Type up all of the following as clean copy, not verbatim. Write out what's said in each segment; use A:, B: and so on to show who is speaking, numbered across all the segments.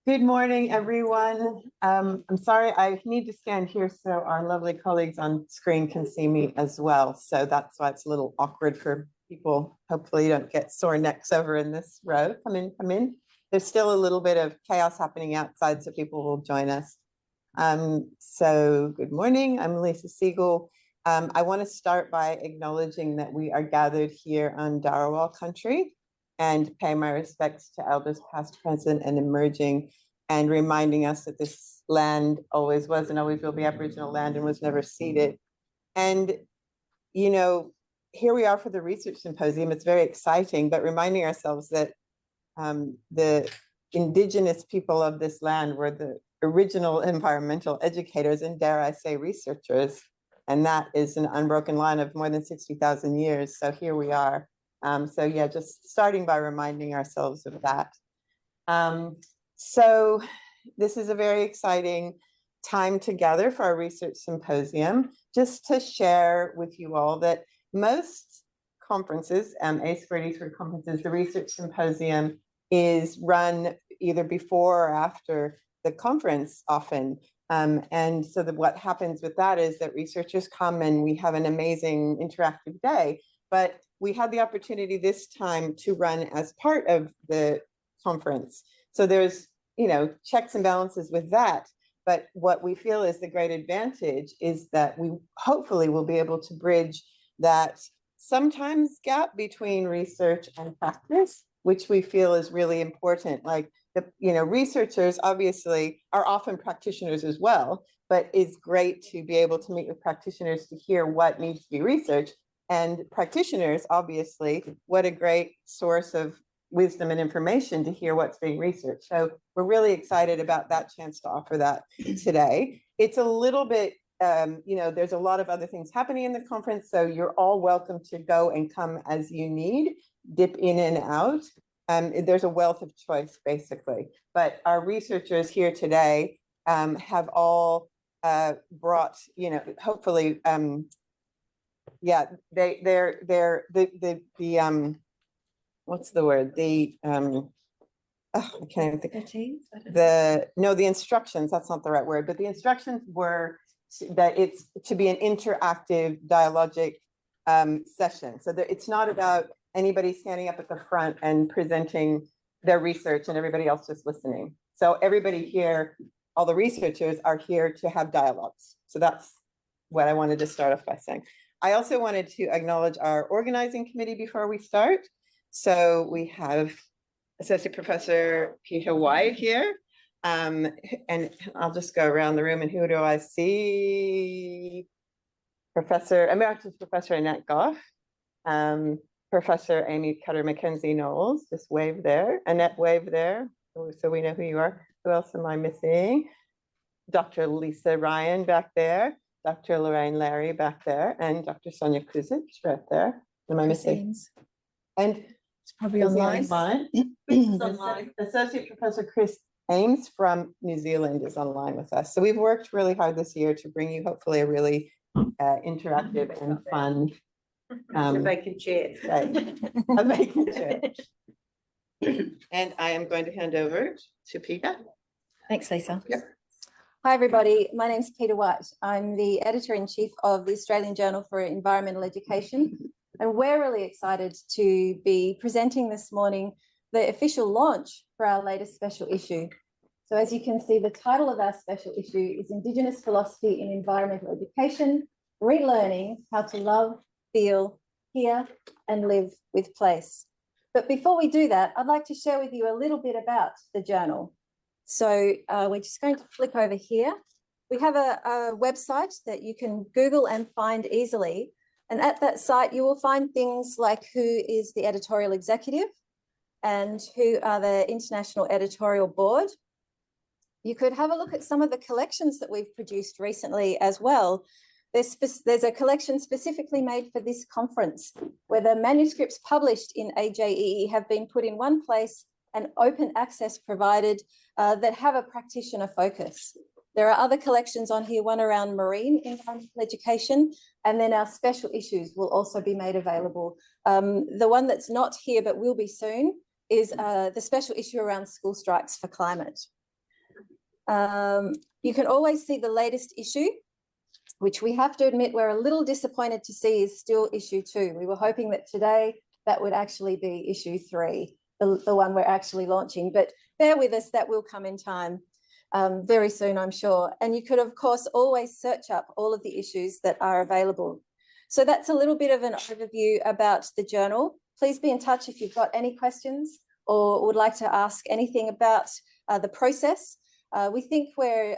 A: Good morning, everyone. I'm sorry, I need to stand here so our lovely colleagues on screen can see me as well. So that's why it's a little awkward for people. Hopefully you don't get sore necks over in this row. Come in, come in. There's still a little bit of chaos happening outside, so people will join us. So good morning, I'm Lisa Siegel. I want to start by acknowledging that we are gathered here on Darawal country and pay my respects to elders past, present, and emerging, and reminding us that this land always was and always will be Aboriginal land and was never ceded. And, you know, here we are for the research symposium. It's very exciting, but reminding ourselves that the Indigenous people of this land were the original environmental educators and, dare I say, researchers. And that is an unbroken line of more than 60,000 years. So here we are. So yeah, just starting by reminding ourselves of that. So this is a very exciting time together for our research symposium. Just to share with you all that most conferences, A2E conferences, the research symposium is run either before or after the conference often. And so what happens with that is that researchers come and we have an amazing interactive day. But we had the opportunity this time to run as part of the conference. So there's, you know, checks and balances with that. But what we feel is the great advantage is that we hopefully will be able to bridge that sometimes gap between research and practice, which we feel is really important. Like, researchers obviously are often practitioners as well, but it's great to be able to meet with practitioners to hear what needs to be researched. And practitioners, obviously, what a great source of wisdom and information to hear what's being researched. So we're really excited about that chance to offer that today. It's a little bit, there's a lot of other things happening in the conference, so you're all welcome to go and come as you need, dip in and out. There's a wealth of choice, basically. But our researchers here today have all brought, hopefully, what's the word? I can't even think. The instructions, that's not the right word, but the instructions were that it's to be an interactive dialogic session. So that it's not about anybody standing up at the front and presenting their research and everybody else just listening. So everybody here, all the researchers are here to have dialogues. So that's what I wanted to start off by saying. I also wanted to acknowledge our organizing committee before we start. So we have Associate Professor Peter White here. And I'll just go around the room, and who do I see? Emeritus Professor Annette Goff, Professor Amy Cutter-McKenzie-Knowles, just wave there. Annette, wave there, so we know who you are. Who else am I missing? Dr. Lisa Ryan back there. Dr. Lorraine Larry back there, and Dr. Sonia Kuzic right there. Am I missing? And
B: it's probably online.
A: Online. Associate Professor Chris Ames from New Zealand is online with us. So we've worked really hard this year to bring you hopefully a really interactive and fun.
C: A vacant chair.
A: Right. A vacant chair. And I am going to hand over to Peter.
B: Thanks, Lisa.
A: Yep.
B: Hi, everybody. My name's Peter White. I'm the editor-in-chief of the Australian Journal for Environmental Education. And we're really excited to be presenting this morning the official launch for our latest special issue. So as you can see, the title of our special issue is Indigenous Philosophy in Environmental Education, Relearning How to Love, Feel, Hear, and Live with Place. But before we do that, I'd like to share with you a little bit about the journal. So we're just going to flick over here. We have a website that you can Google and find easily. And at that site, you will find things like who is the editorial executive and who are the International Editorial Board. You could have a look at some of the collections that we've produced recently as well. There's a collection specifically made for this conference where the manuscripts published in AAEE have been put in one place and open access provided that have a practitioner focus. There are other collections on here, one around marine environmental education, and then our special issues will also be made available. The one that's not here but will be soon is the special issue around school strikes for climate. You can always see the latest issue, which we have to admit we're a little disappointed to see is still issue 2. We were hoping that today that would actually be issue 3, the one we're actually launching, but bear with us, that will come in time very soon, I'm sure. And you could, of course, always search up all of the issues that are available. So that's a little bit of an overview about the journal. Please be in touch if you've got any questions or would like to ask anything about the process. We think we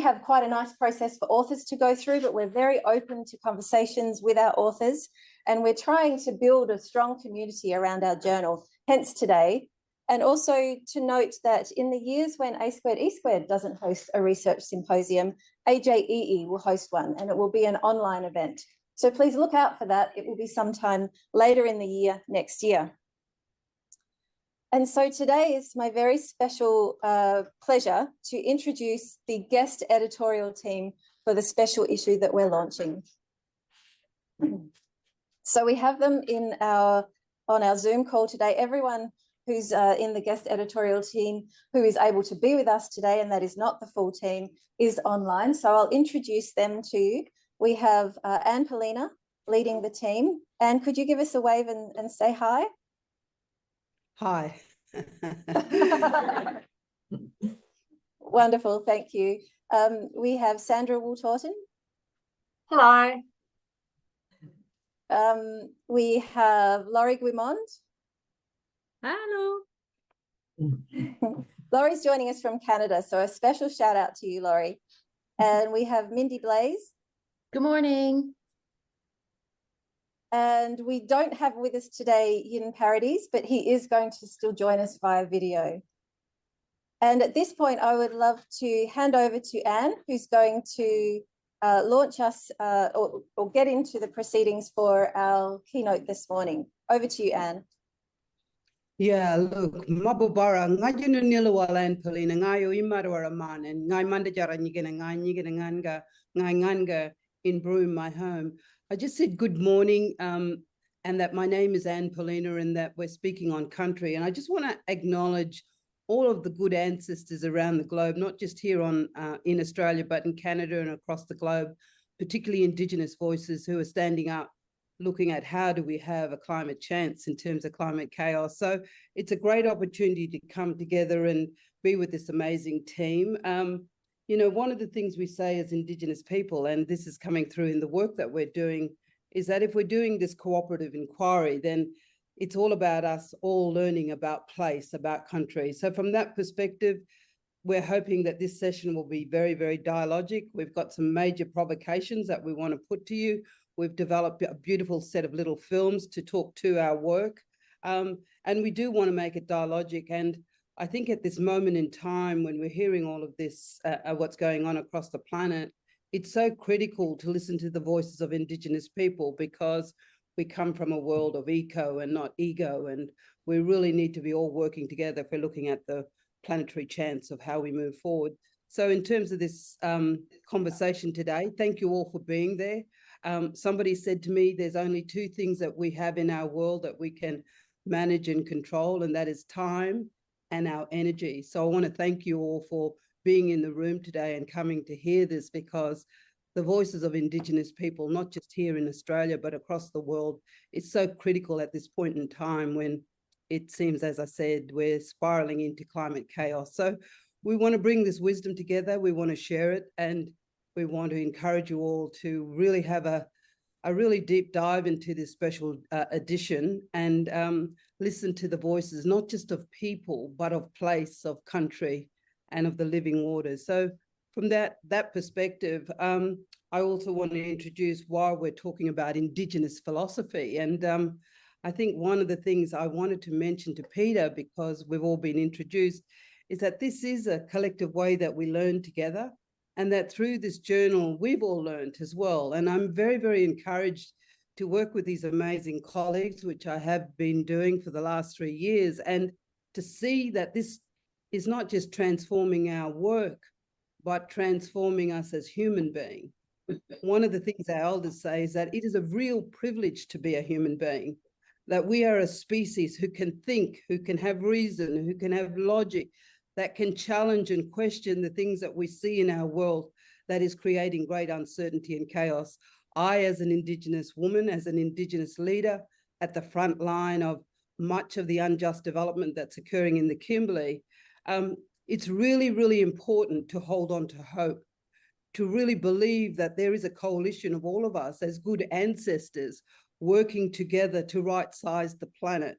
B: have quite a nice process for authors to go through, but we're very open to conversations with our authors, and we're trying to build a strong community around our journal, hence today. And also to note that in the years when A2E2 doesn't host a research symposium, AAEE will host one, and it will be an online event. So please look out for that. It will be sometime later in the year, next year. And so today is my very special pleasure to introduce the guest editorial team for the special issue that we're launching. So we have them on our Zoom call today. Everyone who's in the guest editorial team who is able to be with us today, and that is not the full team, is online. So I'll introduce them to you. We have Anne Polina leading the team. Anne, could you give us a wave and say hi?
D: Hi.
B: Wonderful, thank you. We have Sandra Wooltorton.
C: Hello.
B: We have Laurie Guimond.
C: Hello.
B: Laurie's joining us from Canada, so a special shout out to you, Laurie. And we have Mindy Blaze.
E: Good morning.
B: And we don't have with us today Yin Parodies, but he is going to still join us via video. And at this point, I would love to hand over to Anne, who's going to launch us or get into the proceedings for our keynote this morning. Over to you, Anne.
D: Yeah, look, mabubara ngajunu nilawalan Polina ngayo imadwara man and ngai mandajara nganga nganga in Broome, my home. I just said good morning, and that my name is Anne Polina, and that we're speaking on country. And I just want to acknowledge all of the good ancestors around the globe, not just here in Australia, but in Canada and across the globe, particularly Indigenous voices who are standing up, looking at how do we have a climate chance in terms of climate chaos. So it's a great opportunity to come together and be with this amazing team. You know, one of the things we say as Indigenous people, and this is coming through in the work that we're doing, is that if we're doing this cooperative inquiry, then it's all about us all learning about place, about country. So from that perspective, we're hoping that this session will be very, very dialogic. We've got some major provocations that we want to put to you. We've developed a beautiful set of little films to talk to our work. And we do want to make it dialogic. And I think at this moment in time, when we're hearing all of this, what's going on across the planet, it's so critical to listen to the voices of Indigenous people, because we come from a world of eco and not ego. And we really need to be all working together if we're looking at the planetary chance of how we move forward. So in terms of this conversation today, thank you all for being there. Somebody said to me, there's only 2 things that we have in our world that we can manage and control, and that is time and our energy. So I want to thank you all for being in the room today and coming to hear this, because the voices of Indigenous people, not just here in Australia, but across the world, is so critical at this point in time when it seems, as I said, we're spiraling into climate chaos. So we want to bring this wisdom together. We want to share it, and we want to encourage you all to really have a really deep dive into this special edition and listen to the voices, not just of people, but of place, of country, and of the living waters. So from that perspective, I also want to introduce why we're talking about Indigenous philosophy. And I think one of the things I wanted to mention to Peter, because we've all been introduced, is that this is a collective way that we learn together, and that through this journal, we've all learned as well. And I'm very, very encouraged to work with these amazing colleagues, which I have been doing for the last 3 years, and to see that this is not just transforming our work, but transforming us as human beings. One of the things our elders say is that it is a real privilege to be a human being, that we are a species who can think, who can have reason, who can have logic, that can challenge and question the things that we see in our world that is creating great uncertainty and chaos. I, as an Indigenous woman, as an Indigenous leader at the front line of much of the unjust development that's occurring in the Kimberley, it's really, really important to hold on to hope, to really believe that there is a coalition of all of us as good ancestors working together to right-size the planet.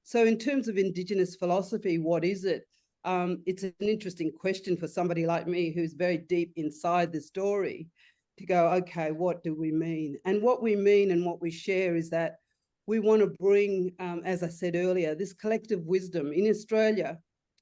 D: So in terms of Indigenous philosophy, what is it? It's an interesting question for somebody like me who's very deep inside the story to go, okay, what do we mean? And what we mean and what we share is that we want to bring, as I said earlier, this collective wisdom. In Australia,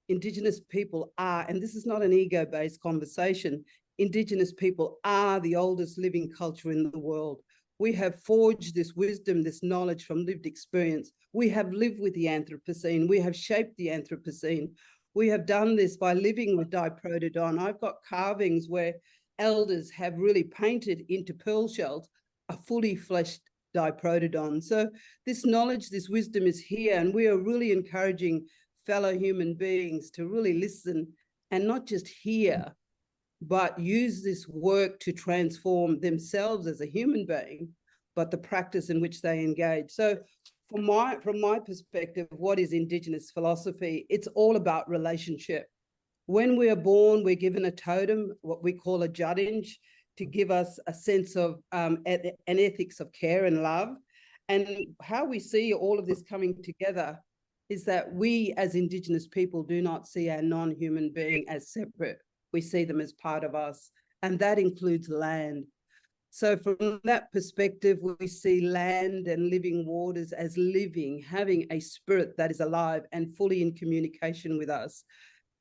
D: Indigenous people are, and this is not an ego-based conversation, Indigenous people are the oldest living culture in the world. We have forged this wisdom, this knowledge from lived experience. We have lived with the Anthropocene. We have shaped the Anthropocene. We have done this by living with diprotodon. I've got carvings where elders have really painted into pearl shells a fully fleshed diprotodon. So this knowledge, this wisdom is here, and we are really encouraging fellow human beings to really listen and not just hear, but use this work to transform themselves as a human being, but the practice in which they engage. So from my perspective, what is Indigenous philosophy? It's all about relationship. When we are born, we're given a totem, what we call a judinj, to give us a sense of an ethics of care and love. And how we see all of this coming together is that we as Indigenous people do not see our non-human being as separate. We see them as part of us, and that includes land. So from that perspective, we see land and living waters as living, having a spirit that is alive and fully in communication with us.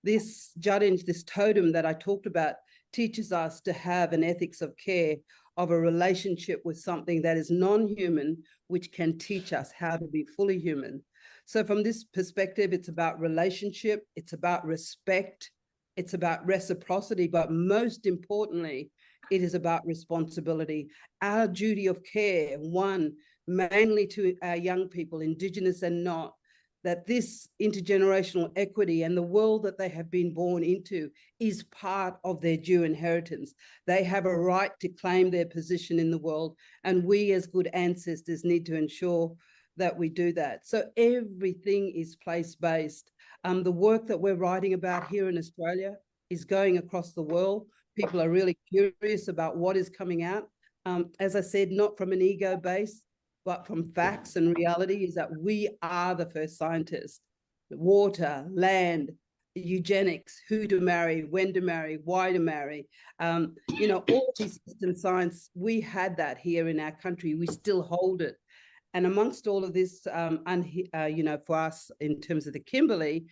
D: This judinj, this totem that I talked about, teaches us to have an ethics of care, of a relationship with something that is non-human, which can teach us how to be fully human. So from this perspective, it's about relationship, it's about respect, it's about reciprocity, but most importantly, it is about responsibility. Our duty of care, one, mainly to our young people, Indigenous and not, that this intergenerational equity and the world that they have been born into is part of their due inheritance. They have a right to claim their position in the world, and we as good ancestors need to ensure that we do that. So everything is place-based. The work that we're writing about here in Australia is going across the world. People are really curious about what is coming out. As I said, not from an ego base, but from facts and reality, is that we are the first scientists. Water, land, eugenics, who to marry, when to marry, why to marry. You know, all these system science, we had that here in our country. We still hold it. And amongst all of this, you know, for us in terms of the Kimberley,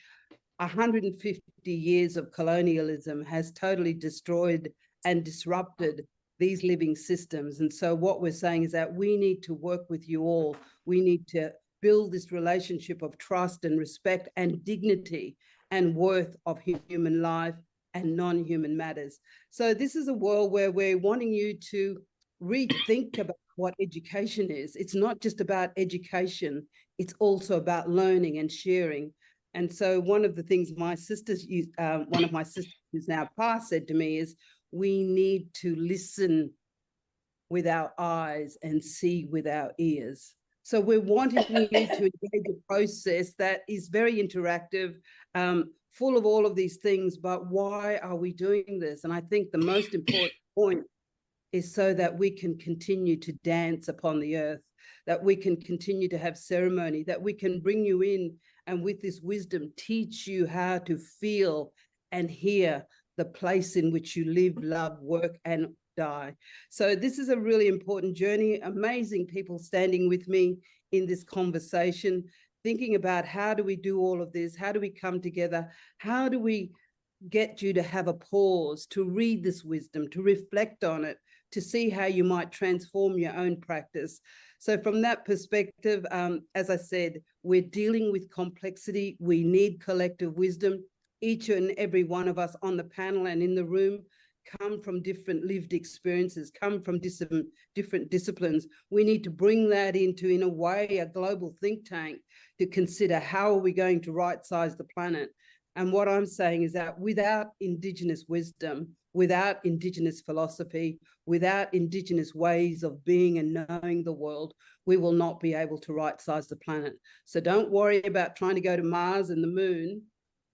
D: 150 years of colonialism has totally destroyed and disrupted these living systems. And so what we're saying is that we need to work with you all. We need to build this relationship of trust and respect and dignity and worth of human life and non-human matters. So this is a world where we're wanting you to rethink about what education is. It's not just about education, it's also about learning and sharing. And so one of the things my sisters, one of my sisters who's now passed said to me is, we need to listen with our eyes and see with our ears. So we're wanting you to engage a process that is very interactive, full of all of these things, but why are we doing this? And I think the most important point is so that we can continue to dance upon the earth, that we can continue to have ceremony, that we can bring you in and with this wisdom, teach you how to feel and hear the place in which you live, love, work, and die. So this is a really important journey. Amazing people standing with me in this conversation, thinking about how do we do all of this? How do we come together? How do we get you to have a pause, to read this wisdom, to reflect on it, to see how you might transform your own practice? So from that perspective, as I said, we're dealing with complexity. We need collective wisdom. Each and every one of us on the panel and in the room come from different lived experiences, come from different disciplines. We need to bring that into, in a way, a global think tank to consider how are we going to right-size the planet. And what I'm saying is that without Indigenous wisdom, without Indigenous philosophy, without Indigenous ways of being and knowing the world, we will not be able to right-size the planet. So don't worry about trying to go to Mars and the moon.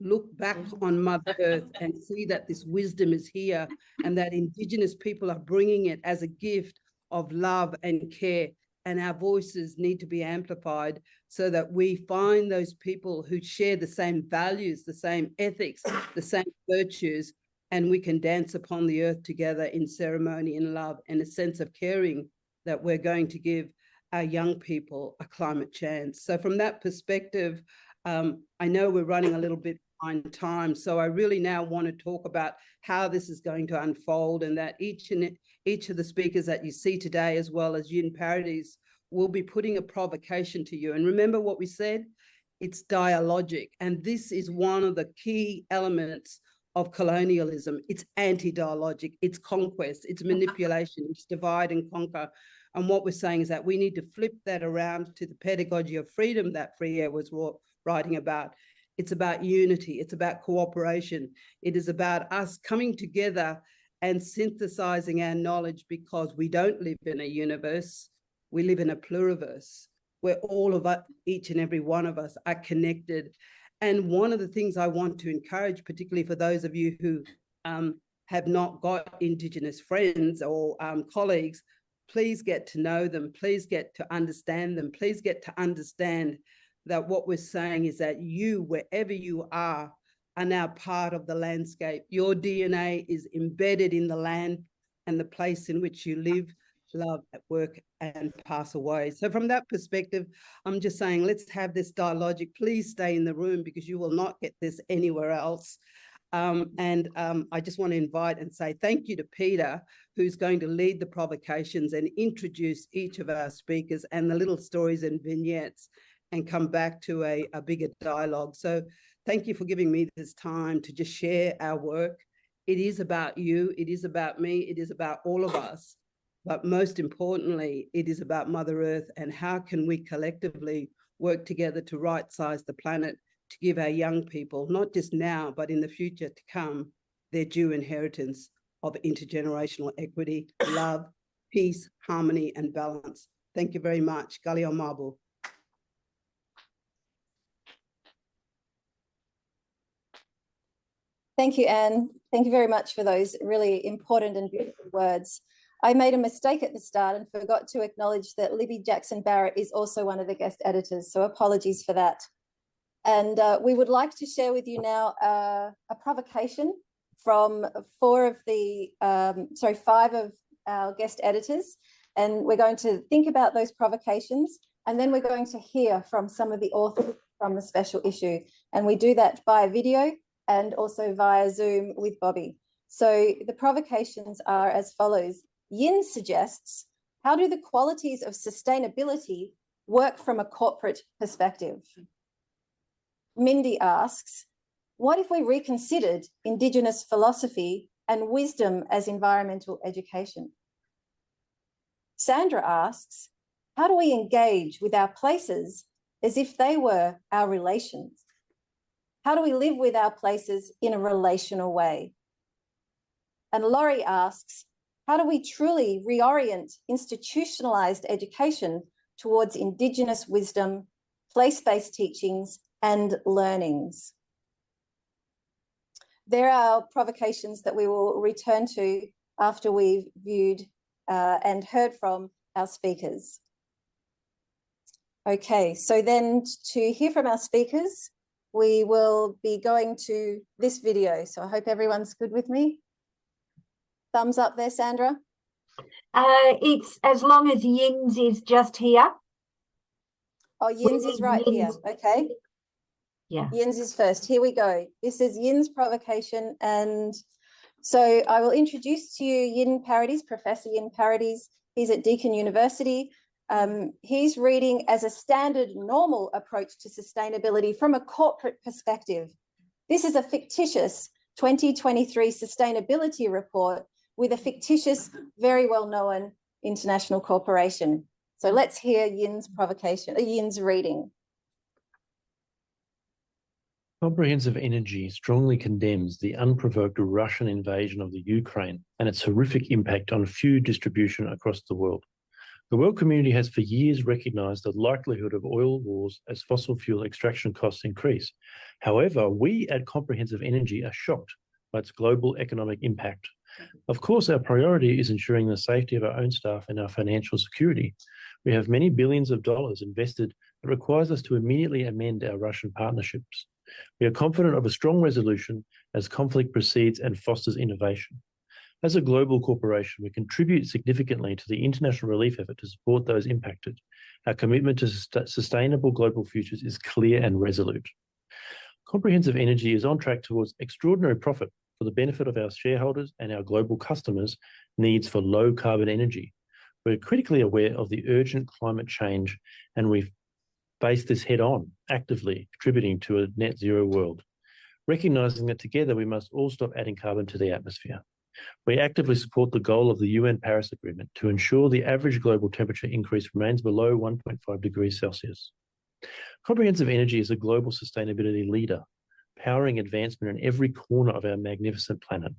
D: Look back on Mother Earth and see that this wisdom is here and that Indigenous people are bringing it as a gift of love and care. And our voices need to be amplified so that we find those people who share the same values, the same ethics, the same virtues, and we can dance upon the earth together in ceremony and love and a sense of caring that we're going to give our young people a climate chance. So from that perspective, I know we're running a little bit behind time, so I really now want to talk about how this is going to unfold, and that each of the speakers that you see today, as well as Yin Parodies, will be putting a provocation to you. And remember what we said, it's dialogic. And this is one of the key elements of colonialism. It's anti-dialogic, it's conquest, it's manipulation, it's divide and conquer. And what we're saying is that we need to flip that around to the pedagogy of freedom that Freire was writing about. It's about unity, it's about cooperation. It is about us coming together and synthesizing our knowledge, because we don't live in a universe, we live in a pluriverse where all of us, each and every one of us, are connected. And one of the things I want to encourage, particularly for those of you who have not got Indigenous friends or colleagues, please get to know them, please get to understand them, please get to understand that what we're saying is that you, wherever you are now part of the landscape. Your DNA is embedded in the land and the place in which you live, love, work, and pass away. So from that perspective, I'm just saying, let's have this dialogic. Please stay in the room, because you will not get this anywhere else. I just want to invite and say thank you to Peter, who's going to lead the provocations and introduce each of our speakers and the little stories and vignettes, and come back to a bigger dialogue. So thank you for giving me this time to just share our work. It is about you, it is about me, it is about all of us. But most importantly, it is about Mother Earth, and how can we collectively work together to right-size the planet, to give our young people, not just now, but in the future to come, their due inheritance of intergenerational equity, love, peace, harmony, and balance. Thank you very much. Galio Mabu.
B: Thank you, Anne. Thank you very much for those really important and beautiful words. I made a mistake at the start and forgot to acknowledge that Libby Jackson-Barrett is also one of the guest editors, so apologies for that. And we would like to share with you now a provocation from five of our guest editors. And we're going to think about those provocations, and then we're going to hear from some of the authors from the special issue. And we do that via video and also via Zoom with Bobby. So the provocations are as follows. Yin suggests, how do the qualities of sustainability work from a corporate perspective? Mindy asks, what if we reconsidered Indigenous philosophy and wisdom as environmental education? Sandra asks, how do we engage with our places as if they were our relations? How do we live with our places in a relational way? And Laurie asks, how do we truly reorient institutionalized education towards Indigenous wisdom, place-based teachings, and learnings? There are provocations that we will return to after we've viewed and heard from our speakers. Okay, so then to hear from our speakers, we will be going to this video. So I hope everyone's good with me. Thumbs up there, Sandra.
C: It's as long as Yins is just here.
B: Oh, Yins is right here. Okay.
C: Yeah.
B: Yins is first. Here we go. This is Yin's provocation. And so I will introduce to you Yin Parodies, Professor Yin Parodies. He's at Deakin University. He's reading as a standard normal approach to sustainability from a corporate perspective. This is a fictitious 2023 sustainability report with a fictitious, very well-known international corporation. So let's hear Yin's provocation, Yin's reading.
E: Comprehensive Energy strongly condemns the unprovoked Russian invasion of the Ukraine and its horrific impact on food distribution across the world. The world community has for years recognised the likelihood of oil wars as fossil fuel extraction costs increase. However, we at Comprehensive Energy are shocked by its global economic impact. Of course, our priority is ensuring the safety of our own staff and our financial security. We have many billions of dollars invested that requires us to immediately amend our Russian partnerships. We are confident of a strong resolution as conflict proceeds and fosters innovation. As a global corporation, we contribute significantly to the international relief effort to support those impacted. Our commitment to sustainable global futures is clear and resolute. Comprehensive Energy is on track towards extraordinary profit for the benefit of our shareholders and our global customers' needs for low carbon energy. We're critically aware of the urgent climate change, and we face this head on, actively contributing to a net zero world, recognising that together we must all stop adding carbon to the atmosphere. We actively support the goal of the UN Paris Agreement to ensure the average global temperature increase remains below 1.5 degrees Celsius. Comprehensive Energy is a global sustainability leader, powering advancement in every corner of our magnificent planet.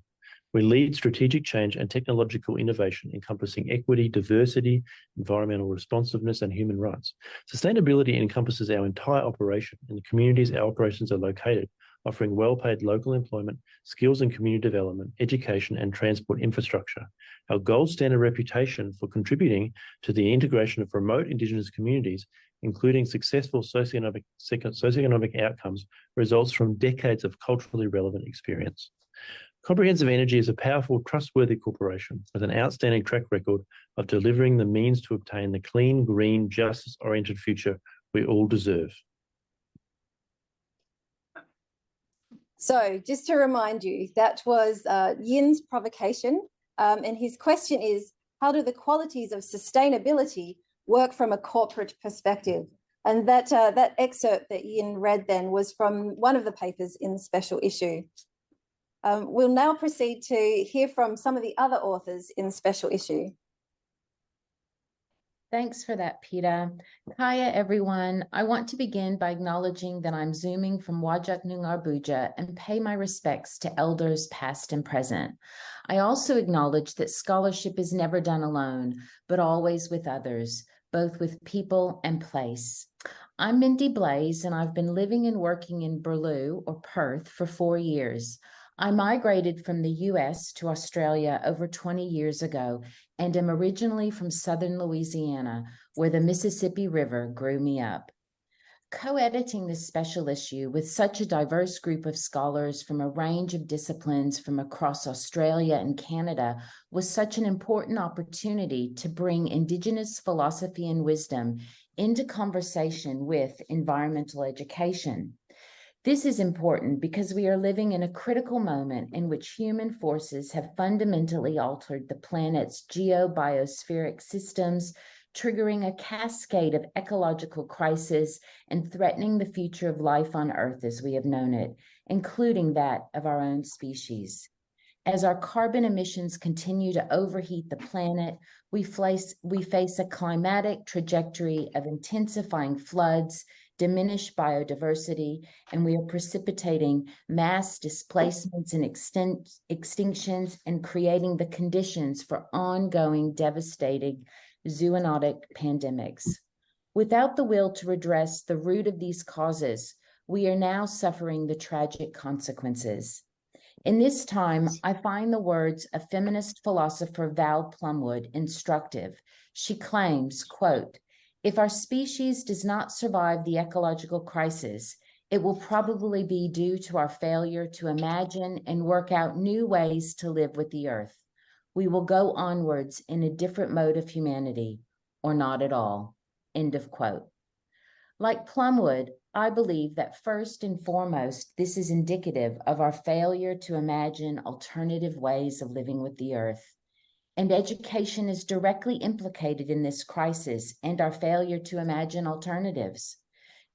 E: We lead strategic change and technological innovation encompassing equity, diversity, environmental responsiveness, and human rights. Sustainability encompasses our entire operation in the communities our operations are located, offering well-paid local employment, skills and community development, education, and transport infrastructure. Our gold standard reputation for contributing to the integration of remote Indigenous communities, including successful socioeconomic outcomes, results from decades of culturally relevant experience. Comprehensive Energy is a powerful, trustworthy corporation with an outstanding track record of delivering the means to obtain the clean, green, justice-oriented future we all deserve.
B: So just to remind you, that was Yin's provocation. And his question is, how do the qualities of sustainability work from a corporate perspective? And that excerpt that Yin read then was from one of the papers in the special issue. We'll now proceed to hear from some of the other authors in the special issue.
F: Thanks for that, Peter. Kaya, everyone. I want to begin by acknowledging that I'm Zooming from Wajak Noongar Buja and pay my respects to elders past and present. I also acknowledge that scholarship is never done alone, but always with others, both with people and place. I'm Mindy Blaze, and I've been living and working in Burloo, or Perth, for 4 years. I migrated from the US to Australia over 20 years ago and am originally from southern Louisiana, where the Mississippi River grew me up. Co-editing this special issue with such a diverse group of scholars from a range of disciplines from across Australia and Canada was such an important opportunity to bring Indigenous philosophy and wisdom into conversation with environmental education. This is important because we are living in a critical moment in which human forces have fundamentally altered the planet's geobiospheric systems, triggering a cascade of ecological crises and threatening the future of life on Earth as we have known it, including that of our own species. As our carbon emissions continue to overheat the planet, we face a climatic trajectory of intensifying floods, diminished biodiversity, and we are precipitating mass displacements and extinctions and creating the conditions for ongoing devastating zoonotic pandemics. Without the will to redress the root of these causes, we are now suffering the tragic consequences. In this time, I find the words of feminist philosopher Val Plumwood instructive. She claims, quote, "If our species does not survive the ecological crisis, it will probably be due to our failure to imagine and work out new ways to live with the earth. We will go onwards in a different mode of humanity, or not at all." End of quote. Like Plumwood, I believe that first and foremost, this is indicative of our failure to imagine alternative ways of living with the earth. And education is directly implicated in this crisis and our failure to imagine alternatives.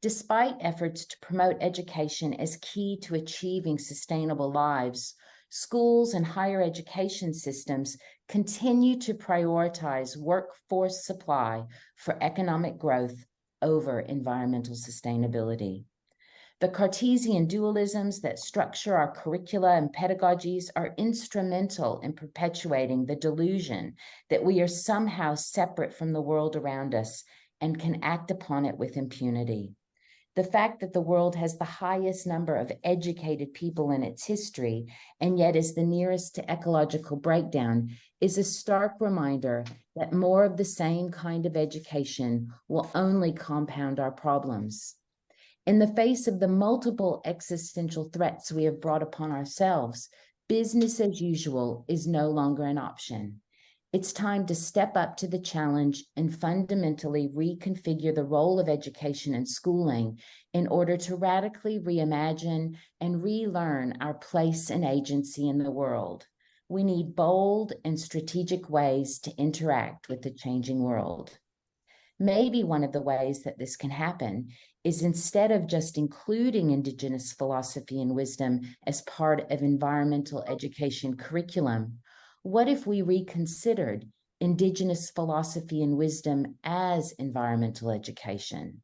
F: Despite efforts to promote education as key to achieving sustainable lives, schools and higher education systems continue to prioritize workforce supply for economic growth over environmental sustainability. The Cartesian dualisms that structure our curricula and pedagogies are instrumental in perpetuating the delusion that we are somehow separate from the world around us and can act upon it with impunity. The fact that the world has the highest number of educated people in its history and yet is the nearest to ecological breakdown is a stark reminder that more of the same kind of education will only compound our problems. In the face of the multiple existential threats we have brought upon ourselves, business as usual is no longer an option. It's time to step up to the challenge and fundamentally reconfigure the role of education and schooling in order to radically reimagine and relearn our place and agency in the world. We need bold and strategic ways to interact with the changing world. Maybe one of the ways that this can happen is instead of just including Indigenous philosophy and wisdom as part of environmental education curriculum, what if we reconsidered Indigenous philosophy and wisdom as environmental education?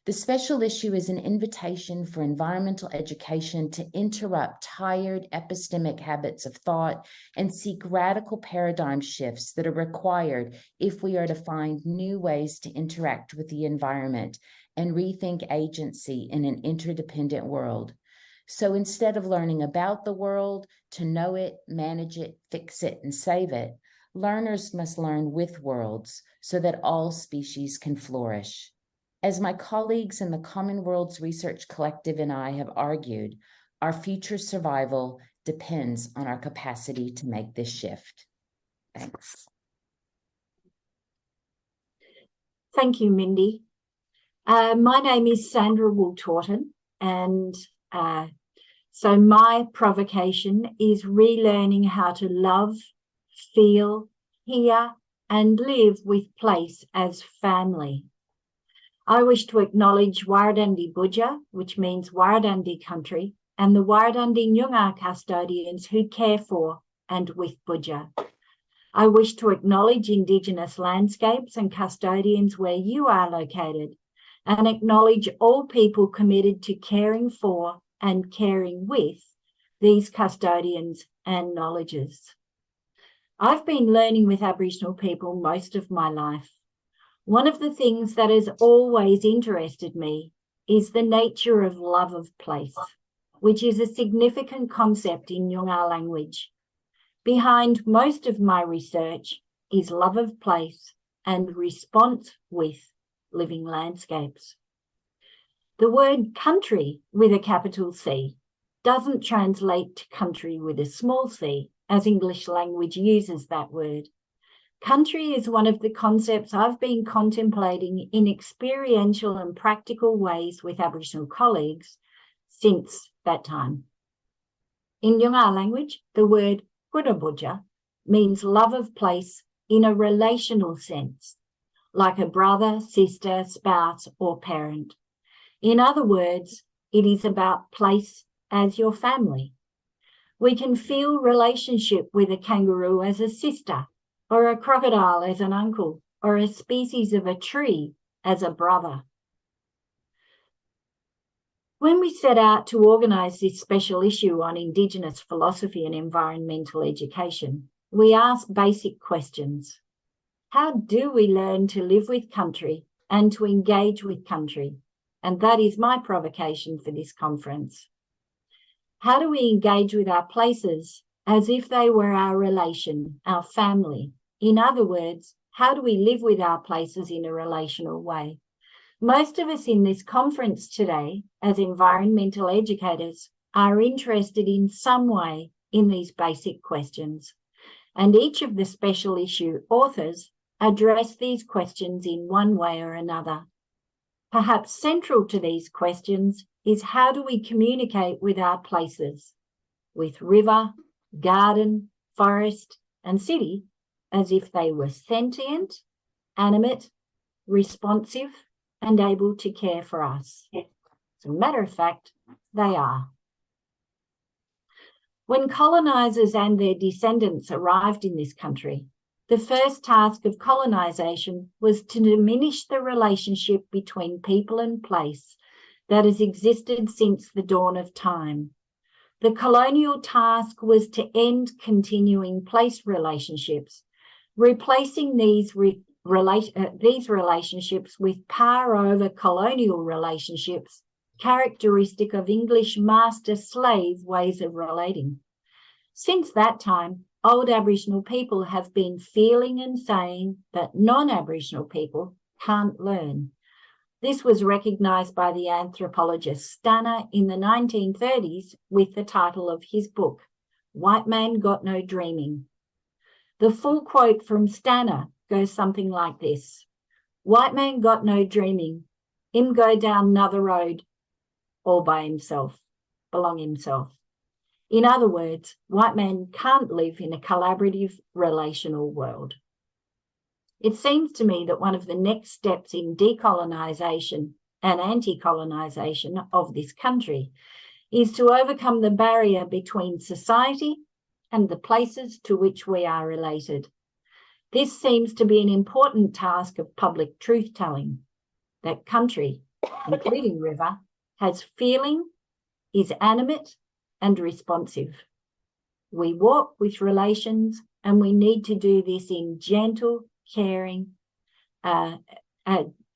F: The special issue is an invitation for environmental education to interrupt tired epistemic habits of thought and seek radical paradigm shifts that are required if we are to find new ways to interact with the environment and rethink agency in an interdependent world. So instead of learning about the world, to know it, manage it, fix it, and save it, learners must learn with worlds so that all species can flourish. As my colleagues in the Common Worlds Research Collective and I have argued, our future survival depends on our capacity to make this shift. Thanks.
C: Thank you, Mindy. My name is Sandra Wooltorton, and so my provocation is relearning how to love, feel, hear, and live with place as family. I wish to acknowledge Warradandi Budja, which means Warradandi country, and the Warradandi Nyungar custodians who care for and with Budja. I wish to acknowledge Indigenous landscapes and custodians where you are located, and acknowledge all people committed to caring for and caring with these custodians and knowledges. I've been learning with Aboriginal people most of my life. One of the things that has always interested me is the nature of love of place, which is a significant concept in Nyungar language. Behind most of my research is love of place and response with living landscapes. The word country with a capital C doesn't translate to country with a small c, as English language uses that word. Country is one of the concepts I've been contemplating in experiential and practical ways with Aboriginal colleagues since that time. In Nyungar language, the word Kudabudja means love of place in a relational sense, like a brother, sister, spouse, or parent. In other words, it is about place as your family. We can feel relationship with a kangaroo as a sister, or a crocodile as an uncle, or a species of a tree as a brother. When we set out to organise this special issue on Indigenous philosophy and environmental education, we asked basic questions. How do we learn to live with country and to engage with country? And that is my provocation for this conference. How do we engage with our places as if they were our relation, our family? In other words, how do we live with our places in a relational way? Most of us in this conference today, as environmental educators, are interested in some way in these basic questions. And each of the special issue authors address these questions in one way or another. Perhaps central to these questions is how do we communicate with our places, with river, garden, forest, and city, as if they were sentient, animate, responsive, and able to care for us. As a matter of fact, they are. When colonisers and their descendants arrived in this country, the first task of colonisation was to diminish the relationship between people and place that has existed since the dawn of time. The colonial task was to end continuing place relationships, replacing these relationships with power over colonial relationships, characteristic of English master-slave ways of relating. Since that time, old Aboriginal people have been feeling and saying that non-Aboriginal people can't learn. This was recognised by the anthropologist Stanner in the 1930s with the title of his book, White Man Got No Dreaming. The full quote from Stanner goes something like this: "White man got no dreaming, him go down another road all by himself, belong himself." In other words, white man can't live in a collaborative relational world. It seems to me that one of the next steps in decolonisation and anti-colonisation of this country is to overcome the barrier between society and the places to which we are related. This seems to be an important task of public truth-telling. That country, including river, has feeling, is animate and responsive. We walk with relations, and we need to do this in gentle, caring,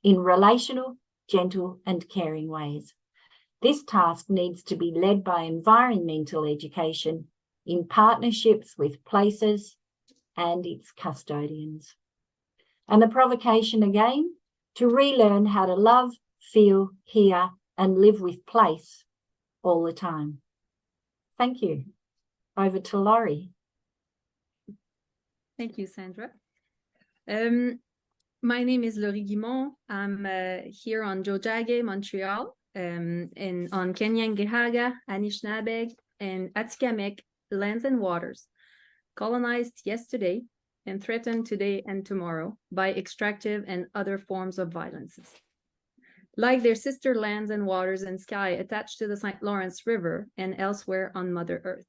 C: in relational, gentle and caring ways. This task needs to be led by environmental education in partnerships with places and its custodians. And the provocation again, to relearn how to love, feel, hear and live with place all the time. Thank you. Over to Laurie.
G: Thank you, Sandra. My name is Laurie Guimont. I'm here on Tiohtià:ke, Montreal, on Kanien'kehá:ka, Anishinaabe, and Atikamekw lands and waters, colonized yesterday and threatened today and tomorrow by extractive and other forms of violences. Like their sister lands and waters and sky attached to the St. Lawrence River and elsewhere on Mother Earth.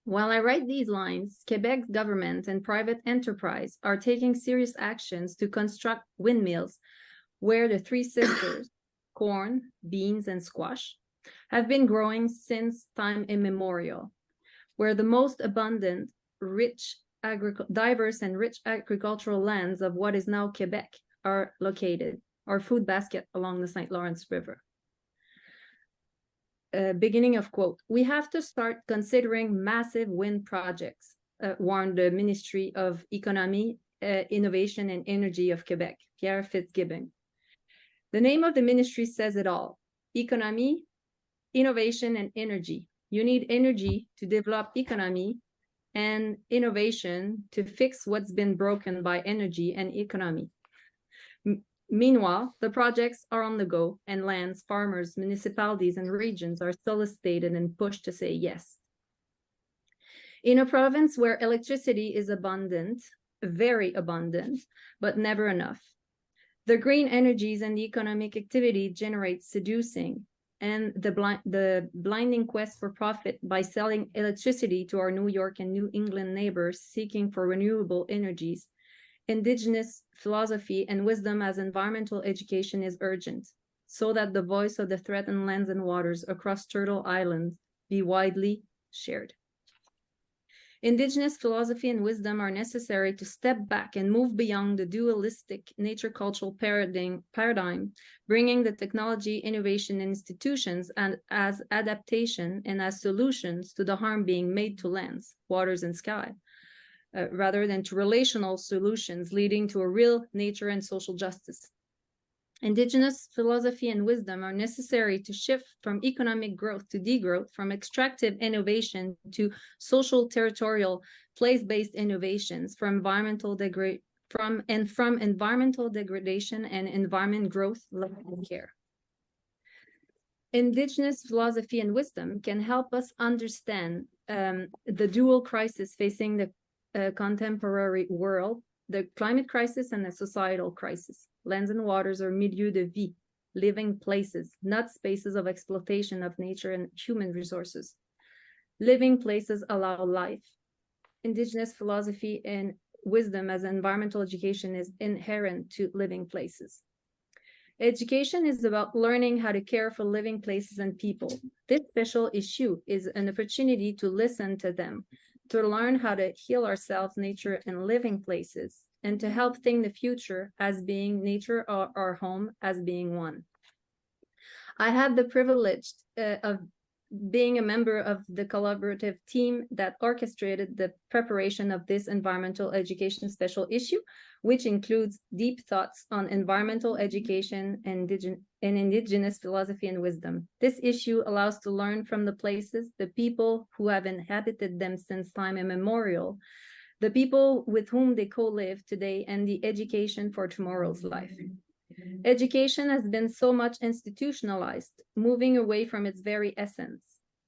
G: While I write these lines, Quebec's government and private enterprise are taking serious actions to construct windmills where the three sisters, corn, beans, and squash, have been growing since time immemorial, where the most abundant, diverse and rich agricultural lands of what is now Quebec are located, our food basket along the St. Lawrence River. Beginning of quote, "We have to start considering massive wind projects," warned the Ministry of Economy, Innovation and Energy of Quebec, Pierre Fitzgibbon. The name of the ministry says it all: economy, innovation, and energy. You need energy to develop economy and innovation to fix what's been broken by energy and economy. Meanwhile, the projects are on the go, and lands, farmers, municipalities, and regions are solicited and pushed to say yes. In a province where electricity is abundant, very abundant, but never enough, the green energies and the economic activity generate seducing, and the blinding quest for profit by selling electricity to our New York and New England neighbors seeking for renewable energies. Indigenous philosophy and wisdom as environmental education is urgent, so that the voice of the threatened lands and waters across Turtle Island be widely shared. Indigenous philosophy and wisdom are necessary to step back and move beyond the dualistic nature-cultural paradigm, bringing the technology, innovation, and institutions and as adaptation and as solutions to the harm being made to lands, waters, and sky. Rather than to relational solutions leading to a real nature and social justice. Indigenous philosophy and wisdom are necessary to shift from economic growth to degrowth, from extractive innovation to social, territorial, place-based innovations, from environmental degradation and environment growth, love, and care. Indigenous philosophy and wisdom can help us understand the dual crisis facing the contemporary world, the climate crisis and the societal crisis. Lands and waters are milieu de vie, living places, not spaces of exploitation of nature and human resources. Living places allow life. Indigenous philosophy and wisdom as environmental education is inherent to living places. Education is about learning how to care for living places and people. This special issue is an opportunity to listen to them, to learn how to heal ourselves, nature, and living places, and to help think the future as being nature or our home as being one. I had the privilege of being a member of the collaborative team that orchestrated the preparation of this environmental education special issue, which includes deep thoughts on environmental education and indigenous philosophy and wisdom. This issue allows to learn from the places, the people who have inhabited them since time immemorial, the people with whom they co-live today, and the education for tomorrow's life. Education has been so much institutionalized, moving away from its very essence,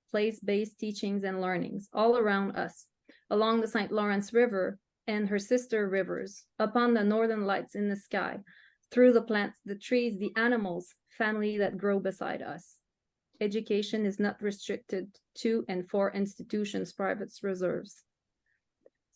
G: place-based teachings and learnings all around us, along the St. Lawrence River and her sister rivers, upon the northern lights in the sky, through the plants, the trees, the animals, family that grow beside us. Education is not restricted to and for institutions, private reserves.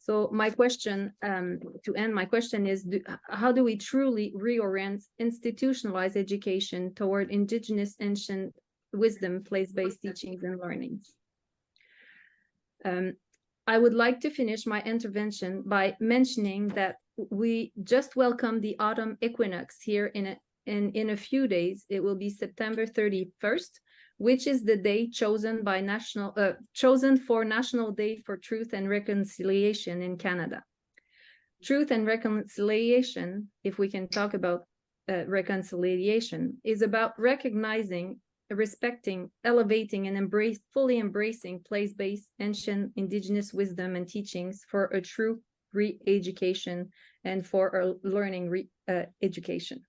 G: So my question, to end my question is, how do we truly reorient institutionalized education toward indigenous ancient wisdom, place-based teachings and learnings? I would like to finish my intervention by mentioning that we just welcomed the autumn equinox here in a few days. It will be September 31st, which is the day chosen for National Day for Truth and Reconciliation in Canada. Truth and reconciliation, if we can talk about reconciliation, is about recognizing, respecting, elevating, and fully embracing place-based ancient indigenous wisdom and teachings for a true re-education and for a learning education.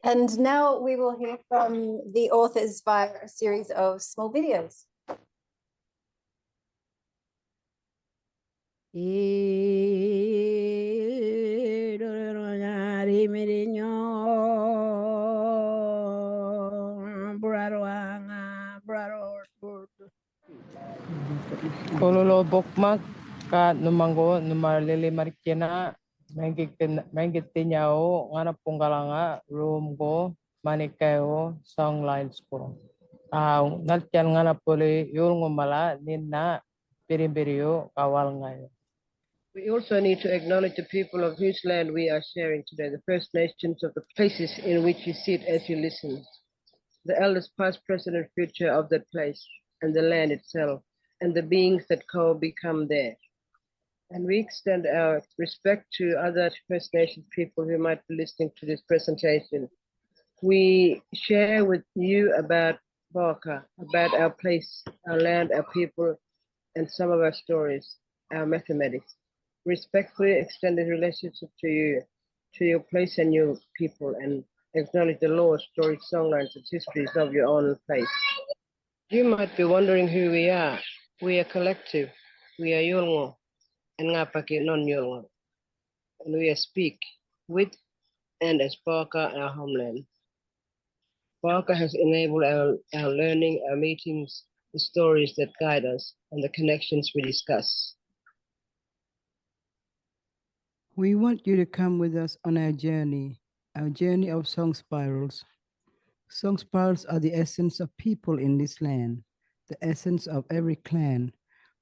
B: And now we will hear from the authors via a series of small videos.
H: Kololo bokmak ka numango numarlili marikena mengitinyao ngana punggalanga room go manikeo songlines ko. Naltian ngana poli yul ngumala ninna biribirio kawal ngayo. We also need to acknowledge the people of whose land we are sharing today, the First Nations of the places in which you sit as you listen, the elders past, present, and future of that place, and the land itself, and the beings that co-become there. And we extend our respect to other First Nations people who might be listening to this presentation. We share with you about Barker, about our place, our land, our people, and some of our stories, our mathematics. Respectfully extend the relationship to your place and your people, and acknowledge the laws, stories, songlines, and histories of your own place. You might be wondering who we are. We are collective. We are Yolngo and Ngapaki non-Yolngo. And we speak with and as Barker, our homeland. Barker has enabled our learning, our meetings, the stories that guide us, and the connections we discuss.
D: We want you to come with us on our journey of song spirals. Song spirals are the essence of people in this land, the essence of every clan.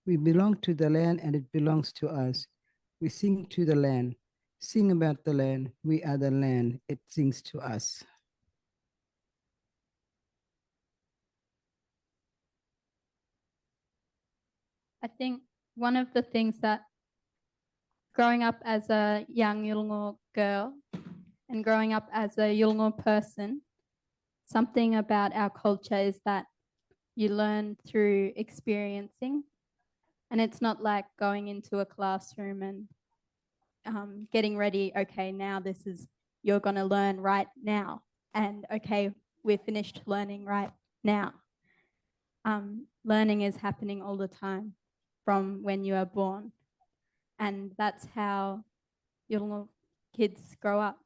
D: We belong to the land and it belongs to us. We sing to the land, sing about the land. We are the land, it sings to us.
I: I think one of the things that growing up as a young Yolngu girl and growing up as a Yolngu person, something about our culture is that you learn through experiencing. And it's not like going into a classroom and getting ready, okay, now you're going to learn right now. And okay, we're finished learning right now. Learning is happening all the time from when you are born. And that's how Yolngu kids grow up.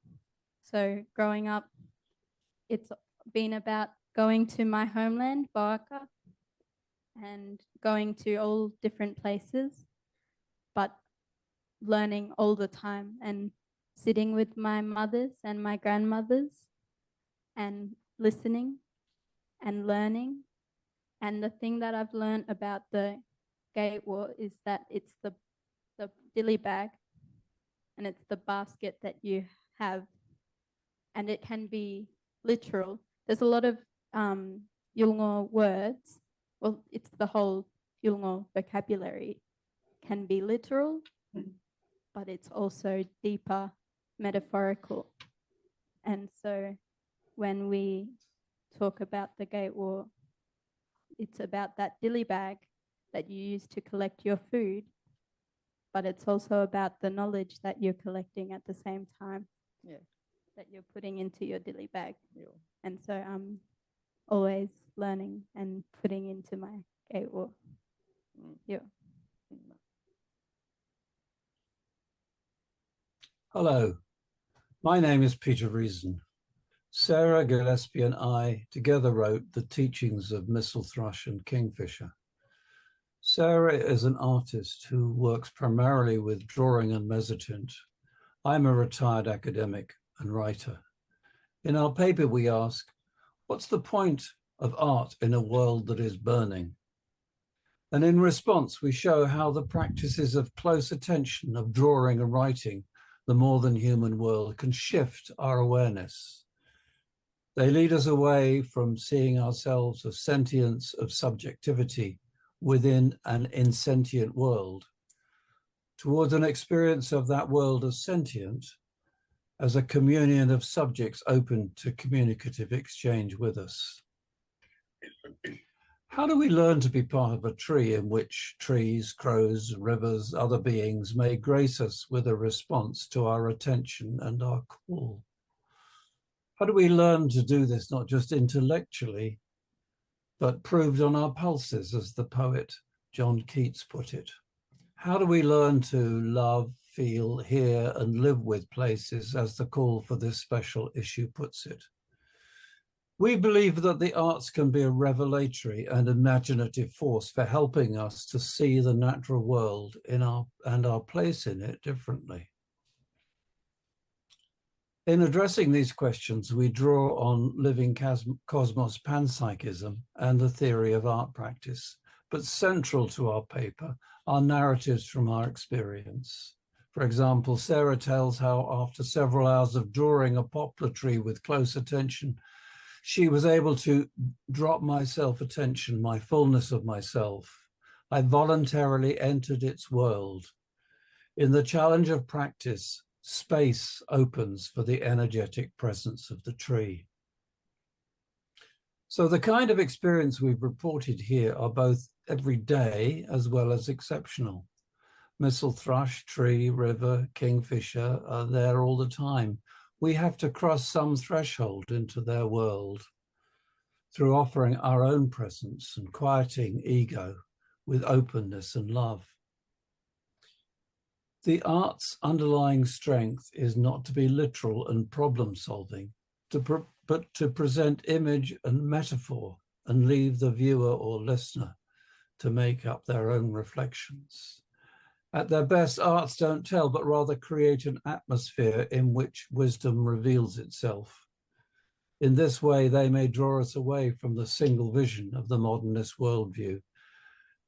I: So growing up, it's been about going to my homeland, Boaka, and going to all different places. But learning all the time and sitting with my mothers and my grandmothers and listening and learning. And the thing that I've learned about the gate war is that it's the dilly bag, and it's the basket that you have, and it can be literal. There's a lot of Yolngu words. Well, it's the whole Yolngu vocabulary can be literal, but it's also deeper, metaphorical. And so when we talk about the gate war, it's about that dilly bag that you use to collect your food, but it's also about the knowledge that you're collecting at the same time.
J: Yeah.
I: That you're putting into your dilly bag.
J: Yeah.
I: And so I'm always learning and putting into my gate war. Yeah.
K: Hello, my name is Peter Reason. Sarah Gillespie and I together wrote The Teachings of Missel Thrush and Kingfisher. Sarah is an artist who works primarily with drawing and mezzotint. I'm a retired academic and writer. In our paper, we ask, what's the point of art in a world that is burning? And in response, we show how the practices of close attention, of drawing and writing, the more than human world, can shift our awareness. They lead us away from seeing ourselves of sentience, of subjectivity within an insentient world, towards an experience of that world as sentient, as a communion of subjects open to communicative exchange with us. How do we learn to be part of a tree in which trees, crows, rivers, other beings may grace us with a response to our attention and our call? How do we learn to do this not just intellectually, but proved on our pulses, as the poet John Keats put it? How do we learn to love, feel, hear, and live with places, as the call for this special issue puts it? We believe that the arts can be a revelatory and imaginative force for helping us to see the natural world and our place in it differently. In addressing these questions, we draw on living cosmos panpsychism and the theory of art practice, but central to our paper are narratives from our experience. For example, Sarah tells how after several hours of drawing a poplar tree with close attention, she was able to drop my self-attention, my fullness of myself. I voluntarily entered its world. In the challenge of practice, space opens for the energetic presence of the tree. So the kind of experience we've reported here are both everyday as well as exceptional. Missel thrush, tree, river, kingfisher are there all the time. We have to cross some threshold into their world through offering our own presence and quieting ego with openness and love. The art's underlying strength is not to be literal and problem-solving, but to present image and metaphor and leave the viewer or listener to make up their own reflections. At their best, arts don't tell, but rather create an atmosphere in which wisdom reveals itself. In this way, they may draw us away from the single vision of the modernist worldview,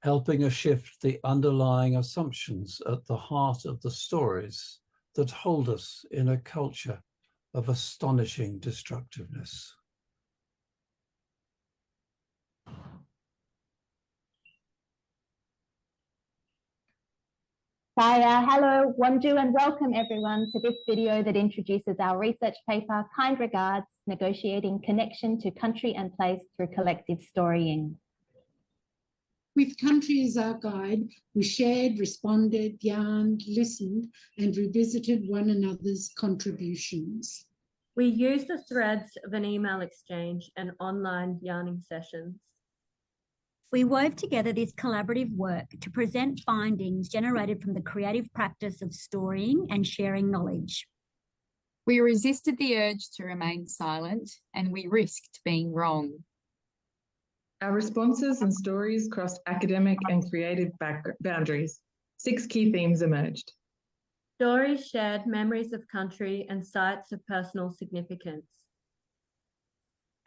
K: helping us shift the underlying assumptions at the heart of the stories that hold us in a culture of astonishing destructiveness.
L: Kaya, hello, Wanju, and welcome everyone to this video that introduces our research paper, Kind Regards, Negotiating Connection to Country and Place Through Collective Storying.
M: With country as our guide, we shared, responded, yarned, listened, and revisited one another's contributions.
N: We used the threads of an email exchange and online yarning sessions.
O: We wove together this collaborative work to present findings generated from the creative practice of storying and sharing knowledge.
P: We resisted the urge to remain silent, and we risked being wrong.
Q: Our responses and stories crossed academic and creative boundaries. 6 key themes emerged.
N: Stories shared memories of country and sites of personal significance.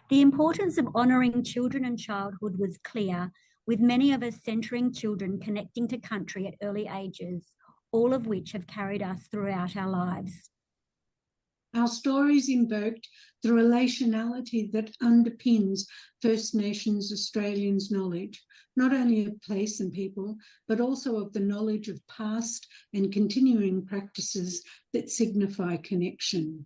O: The importance of honouring children and childhood was clear, with many of us centring children connecting to country at early ages, all of which have carried us throughout our lives.
M: Our stories invoked the relationality that underpins First Nations Australians' knowledge, not only of place and people, but also of the knowledge of past and continuing practices that signify connection.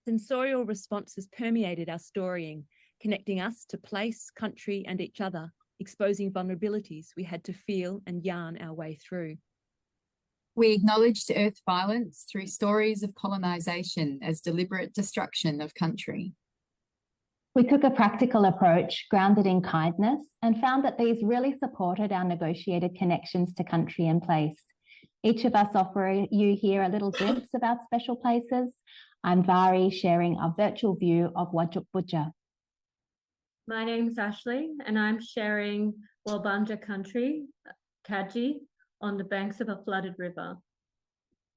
J: Sensorial responses permeated our storying, connecting us to place, country, and each other, exposing vulnerabilities we had to feel and yarn our way through.
P: We acknowledged earth violence through stories of colonisation as deliberate destruction of country.
L: We took a practical approach grounded in kindness and found that these really supported our negotiated connections to country and place. Each of us offer you here a little glimpse of our special places. I'm Vari, sharing our virtual view of Wajak Budja.
N: My name's Ashley, and I'm sharing Walbanja country, Kaji, on the banks of a flooded river.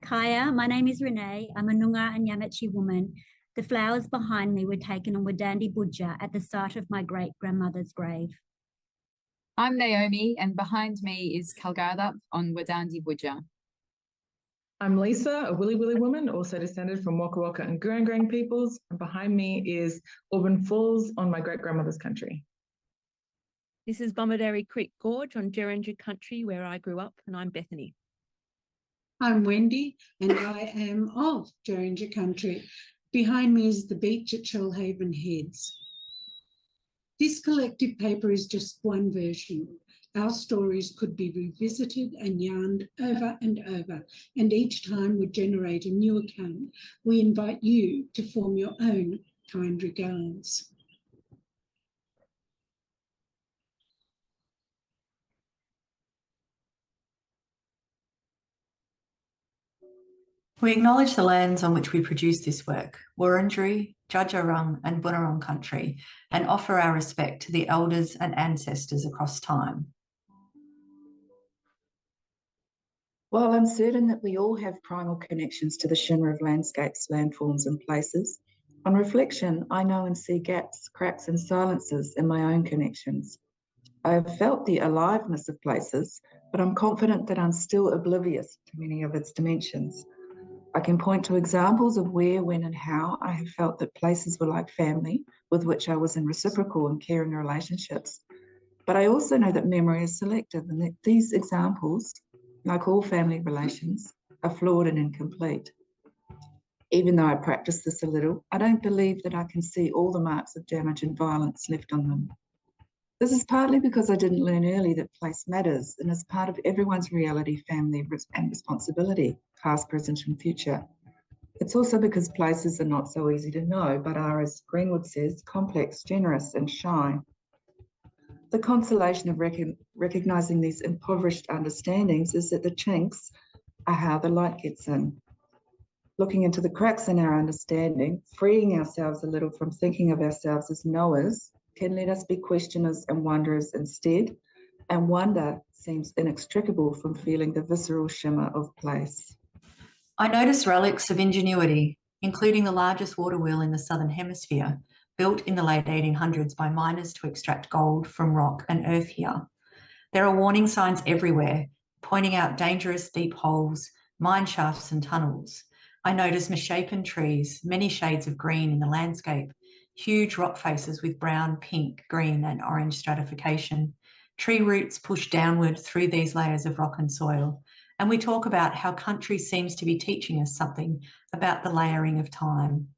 O: Kaya, my name is Renee. I'm a Noongar and Yamatji woman. The flowers behind me were taken on Wadandi Budja at the site of my great-grandmother's grave.
P: I'm Naomi, and behind me is Kalgarda on Wadandi Budja.
Q: I'm Lisa, a Willy Willy woman, also descended from Waka Waka and Gurang Gurang peoples, and behind me is Auburn Falls on my great-grandmother's country.
J: This is Bomaderry Creek Gorge on Jeringer country where I grew up, and I'm Bethany.
M: I'm Wendy, and I am of Jeringer country. Behind me is the beach at Shellhaven Heads. This collective paper is just one version. Our stories could be revisited and yarned over and over, and each time would generate a new account. We invite you to form your own kind regards.
R: We acknowledge the lands on which we produce this work, Wurundjeri, Djadjarung and Bunurong country, and offer our respect to the elders and ancestors across time.
S: While I'm certain that we all have primal connections to the shimmer of landscapes, landforms and places, on reflection, I know and see gaps, cracks and silences in my own connections. I have felt the aliveness of places, but I'm confident that I'm still oblivious to many of its dimensions. I can point to examples of where, when and how I have felt that places were like family, with which I was in reciprocal and caring relationships. But I also know that memory is selective and that these examples, like all family relations, are flawed and incomplete. Even though I practice this a little, I don't believe that I can see all the marks of damage and violence left on them. This is partly because I didn't learn early that place matters and is part of everyone's reality, family and responsibility, past, present and future. It's also because places are not so easy to know, but are, as Greenwood says, complex, generous and shy. The consolation of recognising these impoverished understandings is that the chinks are how the light gets in. Looking into the cracks in our understanding, freeing ourselves a little from thinking of ourselves as knowers can let us be questioners and wonderers instead, and wonder seems inextricable from feeling the visceral shimmer of place.
R: I notice relics of ingenuity, including the largest water wheel in the Southern Hemisphere, built in the late 1800s by miners to extract gold from rock and earth here. There are warning signs everywhere, pointing out dangerous deep holes, mine shafts and tunnels. I notice misshapen trees, many shades of green in the landscape, huge rock faces with brown, pink, green and orange stratification. Tree roots push downward through these layers of rock and soil. And we talk about how country seems to be teaching us something about the layering of time.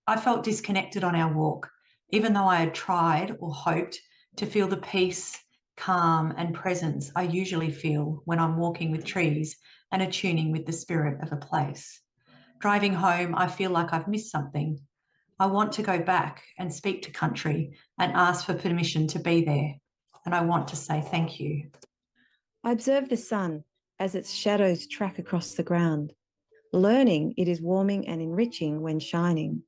R: I felt disconnected on our walk, even though I had tried or hoped to feel the peace, calm and presence I usually feel when I'm walking with trees and attuning with the spirit of a place. Driving home, I feel like I've missed something. I want to go back and speak to country and ask for permission to be there. And I want to say thank you.
T: I observe the sun as its shadows track across the ground, learning it is warming and enriching when shining.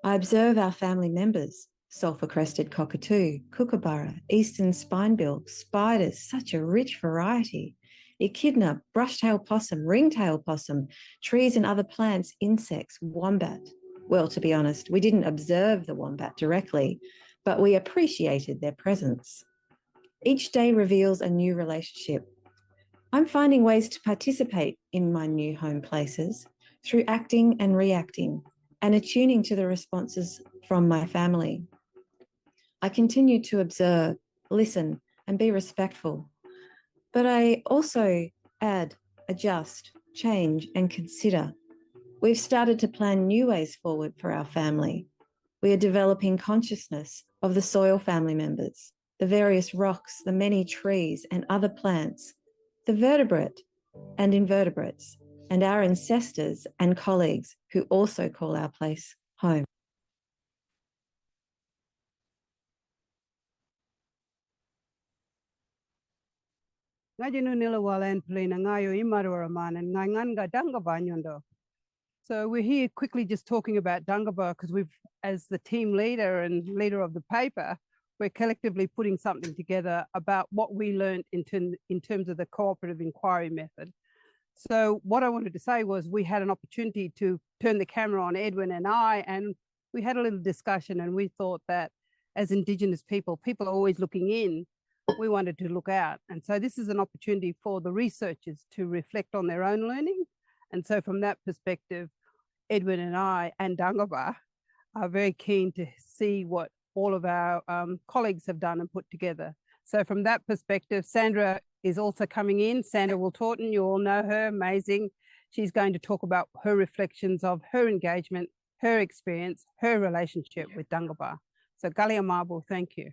T: I observe our family members, sulphur-crested cockatoo, kookaburra, eastern spinebill, spiders, such a rich variety, echidna, brush-tail possum, ring-tail possum, trees and other plants, insects, wombat. Well, to be honest, we didn't observe the wombat directly, but we appreciated their presence. Each day reveals a new relationship. I'm finding ways to participate in my new home places through acting and reacting and attuning to the responses from my family. I continue to observe, listen, and be respectful. But I also add, adjust, change, and consider. We've started to plan new ways forward for our family. We are developing consciousness of the soil family members, the various rocks, the many trees and other plants, the vertebrate and invertebrates, and our ancestors and colleagues who also call our place home.
D: So we're here quickly just talking about Dangaba because we've, as the team leader and leader of the paper, we're collectively putting something together about what we learned in terms of the cooperative inquiry method. So what I wanted to say was we had an opportunity to turn the camera on Edwin and I, and we had a little discussion, and we thought that as Indigenous people, people are always looking in. We wanted to look out. And so this is an opportunity for the researchers to reflect on their own learning. And so from that perspective, Edwin and I and Dangaba are very keen to see what all of our colleagues have done and put together. So from that perspective, Sandra is also coming in. Sandra Will-Torton, you all know her, amazing. She's going to talk about her reflections of her engagement, her experience, her relationship with Dangaba. So Galia Marble, thank you.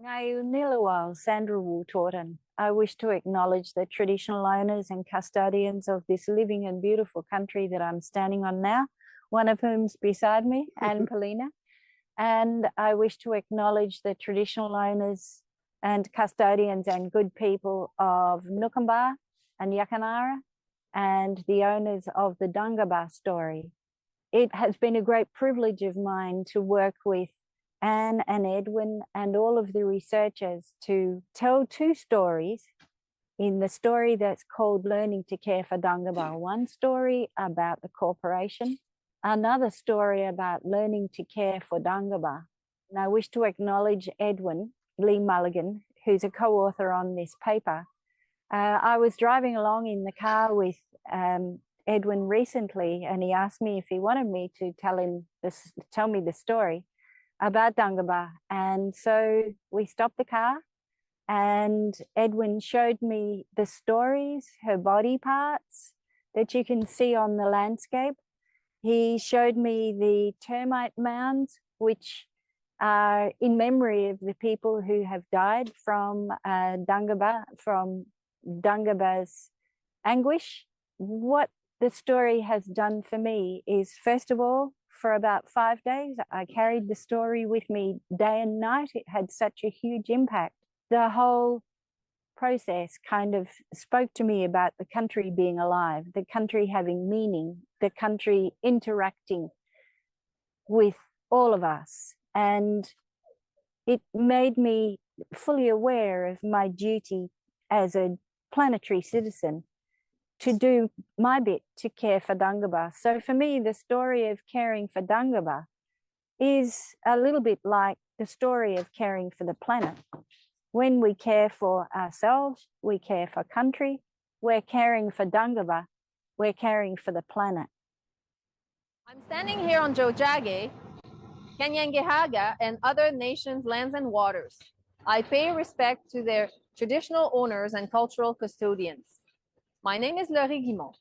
U: Ngayu Nilawal, Sandra Will-Torton. I wish to acknowledge the traditional owners and custodians of this living and beautiful country that I'm standing on now, one of whom's beside me, Anne Paulina. And I wish to acknowledge the traditional owners and custodians and good people of Nookamba and Yakanara and the owners of the Dangaba story. It has been a great privilege of mine to work with Anne and Edwin and all of the researchers to tell two stories in the story that's called Learning to Care for Dangaba. One story about the corporation, another story about learning to care for Dangaba. And I wish to acknowledge Edwin Lee Mulligan, who's a co-author on this paper. I was driving along in the car with Edwin recently, and he asked me if he wanted me to tell me the story about Dangaba. And so we stopped the car and Edwin showed me the stories, her body parts that you can see on the landscape. He showed me the termite mounds, which are in memory of the people who have died from Dangaba's anguish. What the story has done for me is, first of all, for about 5 days, I carried the story with me day and night. It had such a huge impact. The whole process kind of spoke to me about the country being alive, the country having meaning, the country interacting with all of us. And it made me fully aware of my duty as a planetary citizen to do my bit to care for Dangaba. So for me, the story of caring for Dangaba is a little bit like the story of caring for the planet. When we care for ourselves, we care for country, we're caring for Dangaba, we're caring for the planet.
V: I'm standing here on Jojage, Kanyangihaga, and other nations' lands and waters. I pay respect to their traditional owners and cultural custodians. My name is Laurie Guimont.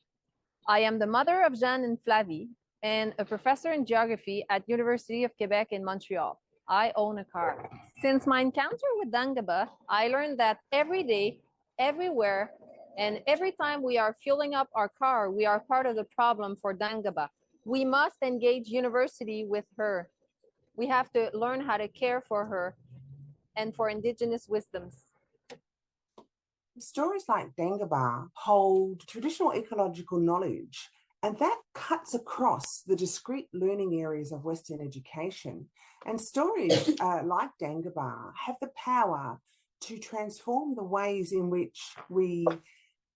V: I am the mother of Jeanne and Flavie and a professor in geography at University of Quebec in Montreal. I own a car. Since my encounter with Dangaba, I learned that every day, everywhere, and every time we are fueling up our car, we are part of the problem for Dangaba. We must engage university with her. We have to learn how to care for her and for Indigenous wisdoms.
W: Stories like Dangaba hold traditional ecological knowledge, and that cuts across the discrete learning areas of Western education. And stories like Dangaba have the power to transform the ways in which we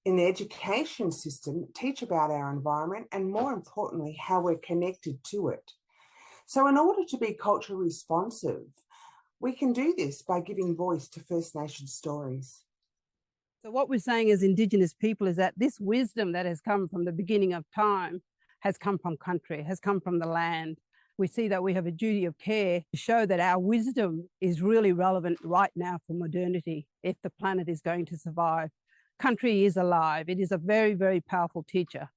W: in the education system teach about our environment and, more importantly, how we're connected to it. So in order to be culturally responsive, we can do this by giving voice to First Nation stories.
D: So what we're saying as Indigenous people is that this wisdom that has come from the beginning of time has come from country, has come from the land. We see that we have a duty of care to show that our wisdom is really relevant right now for modernity if the planet is going to survive. Country is alive. It is a very, very powerful teacher.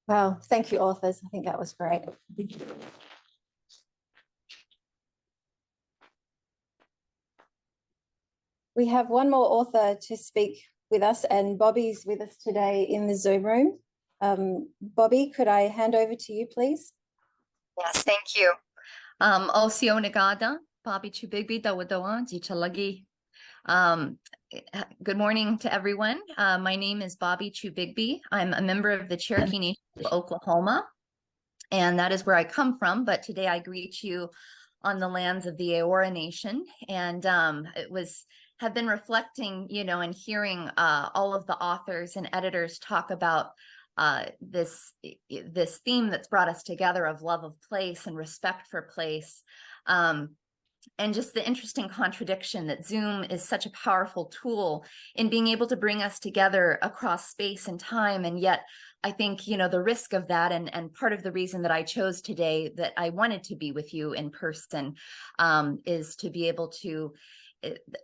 B: Wow, thank you, authors. I think that was great. We have one more author to speak with us, and Bobby's with us today in the Zoom room. Bobby, could I hand over to you, please?
A: Yes, thank you. Osio Nagada, Bobby Chubigbi Dawadoa, Jichalagi. Good morning to everyone. My name is Bobby Chubigbi. I'm a member of the Cherokee Nation of Oklahoma, and that is where I come from. But today I greet you on the lands of the Eora Nation, and have been reflecting, and hearing all of the authors and editors talk about this theme that's brought us together of love of place and respect for place. And just the interesting contradiction that Zoom is such a powerful tool in being able to bring us together across space and time. And yet I think, the risk of that, and part of the reason that I chose today that I wanted to be with you in person is to be able to,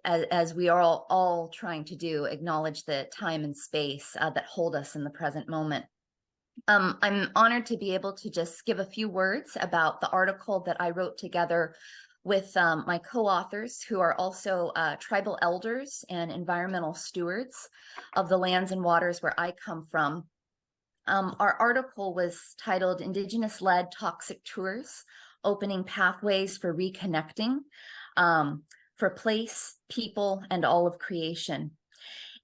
A: as we are all trying to do, acknowledge the time and space that hold us in the present moment. I'm honored to be able to just give a few words about the article that I wrote together with my co-authors, who are also tribal elders and environmental stewards of the lands and waters where I come from. Our article was titled Indigenous-Led Toxic Tours, Opening Pathways for Reconnecting, for Place, People, and All of Creation.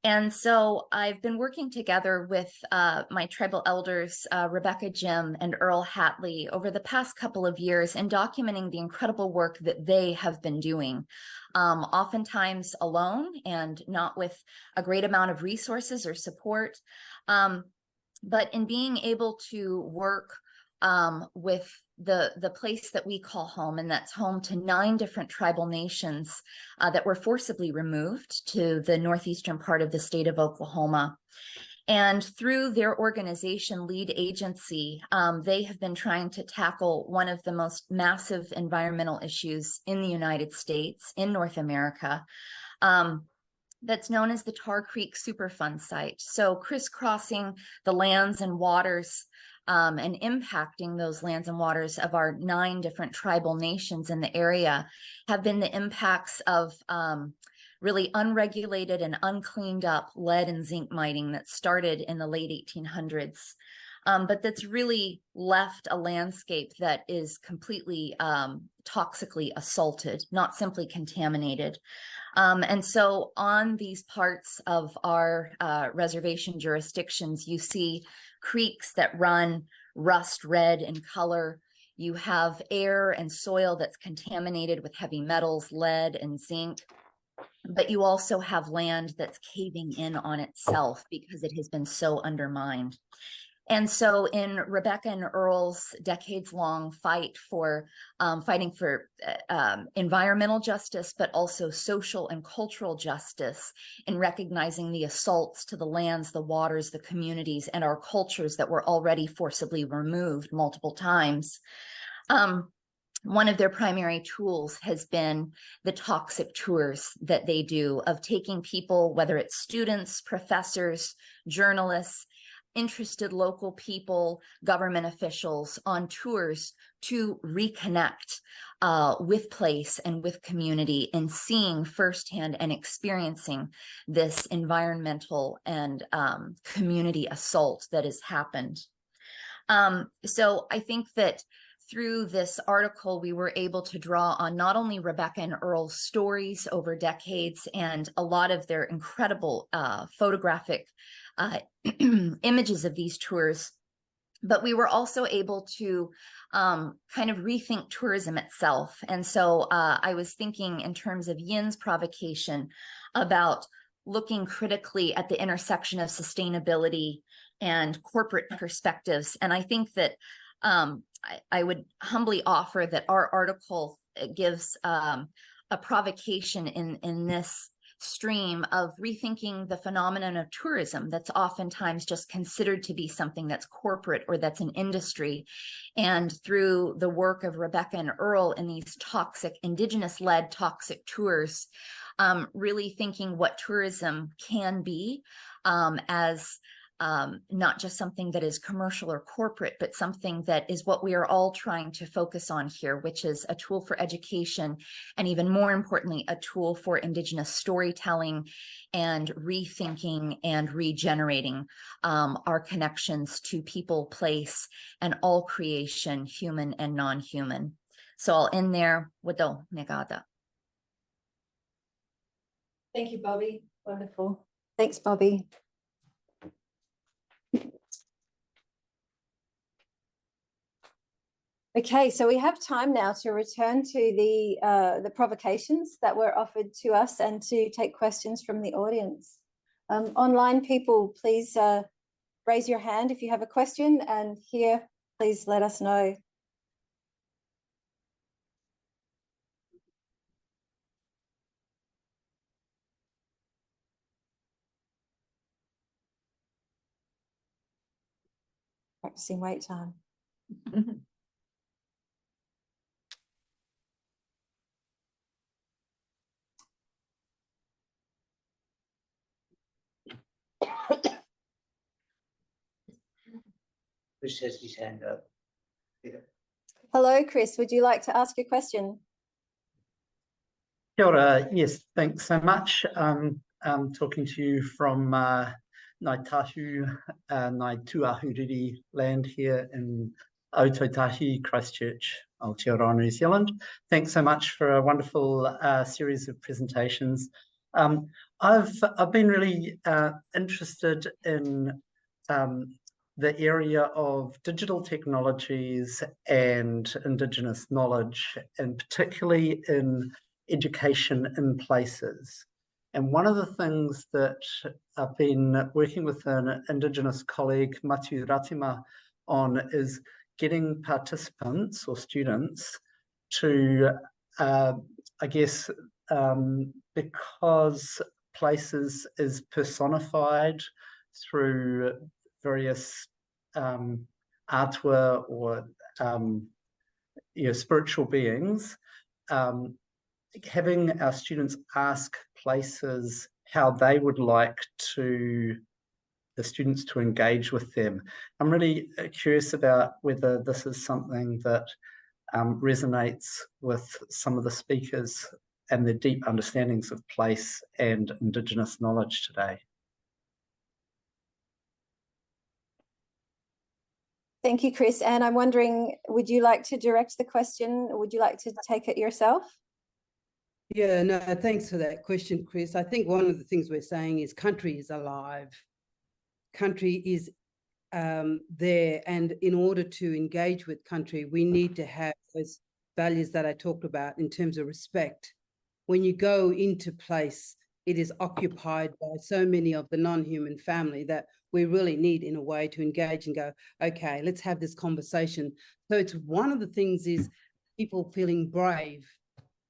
A: And so I've been working together with my tribal elders, Rebecca Jim and Earl Hatley, over the past couple of years in documenting the incredible work that they have been doing, oftentimes alone and not with a great amount of resources or support, but in being able to work with the place that we call home, and that's home to 9 different tribal nations that were forcibly removed to the northeastern part of the state of Oklahoma. And through their organization, Lead Agency, they have been trying to tackle one of the most massive environmental issues in the United States, in North America, that's known as the Tar Creek Superfund site. So crisscrossing the lands and waters and impacting those lands and waters of our 9 different tribal nations in the area have been the impacts of really unregulated and uncleaned up lead and zinc mining that started in the late 1800s, but that's really left a landscape that is completely toxically assaulted, not simply contaminated. And so on these parts of our reservation jurisdictions, you see creeks that run rust red in color. You have air and soil that's contaminated with heavy metals, lead and zinc. But you also have land that's caving in on itself because it has been so undermined. And so in Rebecca and Earl's decades-long fighting for environmental justice, but also social and cultural justice, in recognizing the assaults to the lands, the waters, the communities, and our cultures that were already forcibly removed multiple times, one of their primary tools has been the toxic tours that they do of taking people, whether it's students, professors, journalists, interested local people, government officials, on tours to reconnect with place and with community, and seeing firsthand and experiencing this environmental and community assault that has happened. So I think that through this article, we were able to draw on not only Rebecca and Earl's stories over decades and a lot of their incredible photographic images of these tours, but we were also able to kind of rethink tourism itself. And so I was thinking in terms of Yin's provocation about looking critically at the intersection of sustainability and corporate perspectives. And I think that I would humbly offer that our article gives a provocation in this stream of rethinking the phenomenon of tourism that's oftentimes just considered to be something that's corporate or that's an industry. And through the work of Rebecca and Earl in these toxic, Indigenous-led toxic tours, really thinking what tourism can be as not just something that is commercial or corporate, but something that is what we are all trying to focus on here, which is a tool for education, and even more importantly, a tool for Indigenous storytelling and rethinking and regenerating our connections to people, place, and all creation, human and non-human. So I'll end there. Wado negada.
B: Thank you, Bobby. Wonderful. Thanks, Bobby. Okay, so we have time now to return to the provocations that were offered to us and to take questions from the audience. Online people, please raise your hand if you have a question, and here, please let us know. Practicing wait time.
C: Chris has his hand up. Yeah.
B: Hello, Chris. Would you like to ask a question?
C: Kia ora. Yes, thanks so much. I'm talking to you from Ngāi Tahu, Ngāi Tuahuriri land here in Aotearoa, Christchurch, Aotearoa, New Zealand. Thanks so much for a wonderful series of presentations. I've been really interested in the area of digital technologies and Indigenous knowledge, and particularly in education in places. And one of the things that I've been working with an Indigenous colleague, Matu Ratima, on is getting participants or students to, I guess, because places is personified through various atua or spiritual beings, having our students ask places how they would like the students to engage with them. I'm really curious about whether this is something that resonates with some of the speakers and their deep understandings of place and Indigenous knowledge today.
B: Thank you, Chris. And I'm wondering, would you like to direct the question? Or would you like to take it yourself?
D: Yeah, no, thanks for that question, Chris. I think one of the things we're saying is country is alive. Country is there, and in order to engage with country, we need to have those values that I talked about in terms of respect. When you go into place, it is occupied by so many of the non-human family that we really need, in a way, to engage and go, okay, let's have this conversation. So it's one of the things is people feeling brave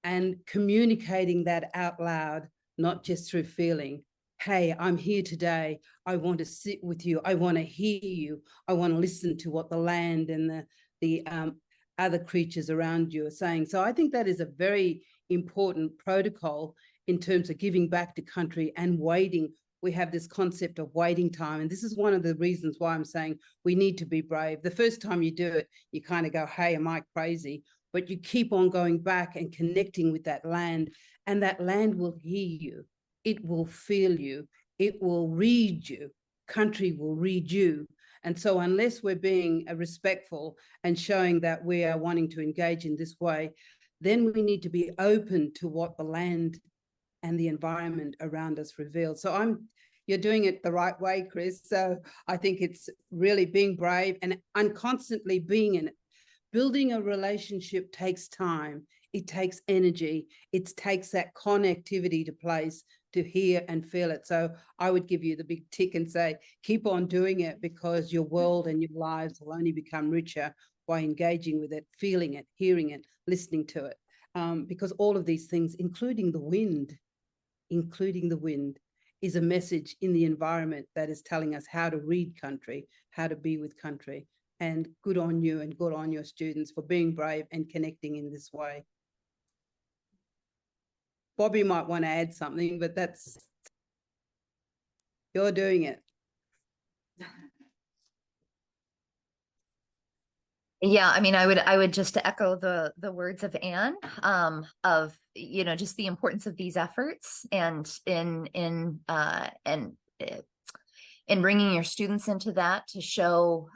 D: and communicating that out loud, not just through feeling. Hey, I'm here today. I want to sit with you. I want to hear you. I want to listen to what the land and the other creatures around you are saying. So I think that is a very important protocol in terms of giving back to country and waiting. We have this concept of waiting time. And this is one of the reasons why I'm saying we need to be brave. The first time you do it, you kind of go, hey, am I crazy? But you keep on going back and connecting with that land, and that land will hear you. It will feel you. It will read you. Country will read you. And so unless we're being respectful and showing that we are wanting to engage in this way, then we need to be open to what the land and the environment around us reveals. So you're doing it the right way, Chris. So I think it's really being brave and constantly being in it. Building a relationship takes time. It takes energy. It takes that connectivity to place to hear and feel it. So I would give you the big tick and say, keep on doing it, because your world and your lives will only become richer by engaging with it, feeling it, hearing it, listening to it. Because all of these things, including the wind, is a message in the environment that is telling us how to read country, how to be with country. And good on you and good on your students for being brave and connecting in this way. Bobby might want to add something, but you're doing it.
A: Yeah, I mean, I would just echo the words of Anne, of, you know, just the importance of these efforts, and in bringing your students into that to show,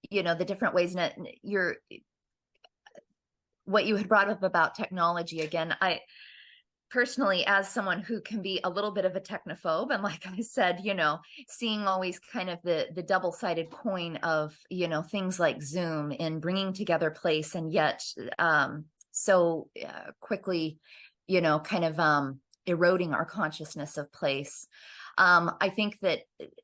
A: you know, the different ways. And what you had brought up about technology, again, I personally, as someone who can be a little bit of a technophobe, and like I said, you know, seeing always kind of the double-sided coin of, you know, things like Zoom in bringing together place, and yet so quickly, you know, kind of eroding our consciousness of place. I think that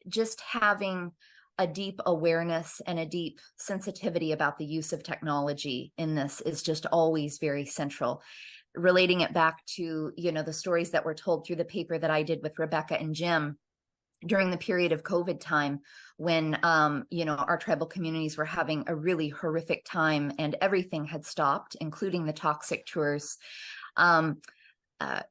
A: just having a deep awareness and a deep sensitivity about the use of technology in this is just always very central. Relating it back to, you know, the stories that were told through the paper that I did with Rebecca and Jim during the period of COVID time, when, you know, our tribal communities were having a really horrific time and everything had stopped, including the toxic tours.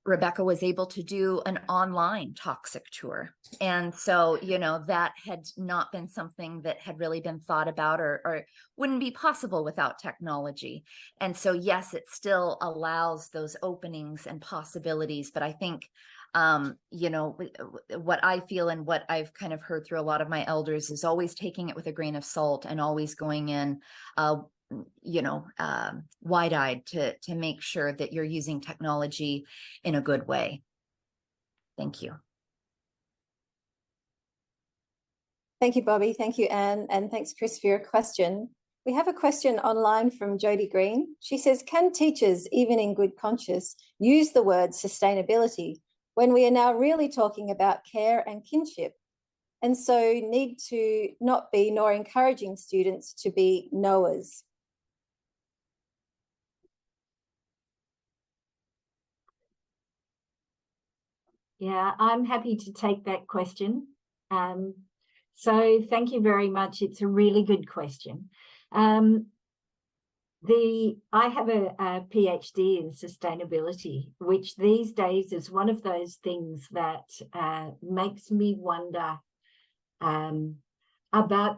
A: Rebecca was able to do an online toxic tour. And so, you know, that had not been something that had really been thought about, or wouldn't be possible without technology. And so, yes, it still allows those openings and possibilities. But I think, you know, what I feel and what I've kind of heard through a lot of my elders is always taking it with a grain of salt, and always going in, you know, wide-eyed to make sure that you're using technology in a good way. Thank you.
B: Thank you, Bobby. Thank you, Anne. And thanks, Chris, for your question. We have a question online from Jody Green. She says, can teachers, even in good conscience, use the word sustainability when we are now really talking about care and kinship, and so need to not be nor encouraging students to be knowers?
O: Yeah, I'm happy to take that question. So thank you very much. It's a really good question. I have a PhD in sustainability, which these days is one of those things that makes me wonder about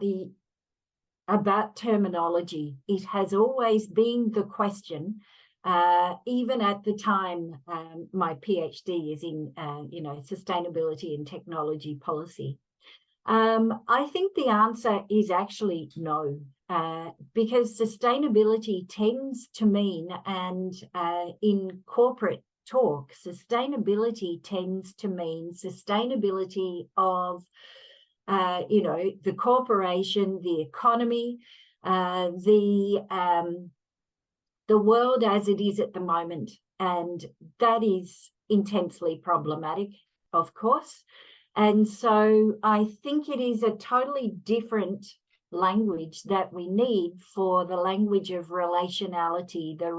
O: terminology. It has always been the question. Even at the time, my PhD is in, you know, sustainability and technology policy. I think the answer is actually no, because sustainability tends to mean, and in corporate talk, sustainability tends to mean sustainability of, you know, the corporation, the economy, the world as it is at the moment. And that is intensely problematic, of course. And so I think it is a totally different language that we need for the language of relationality, the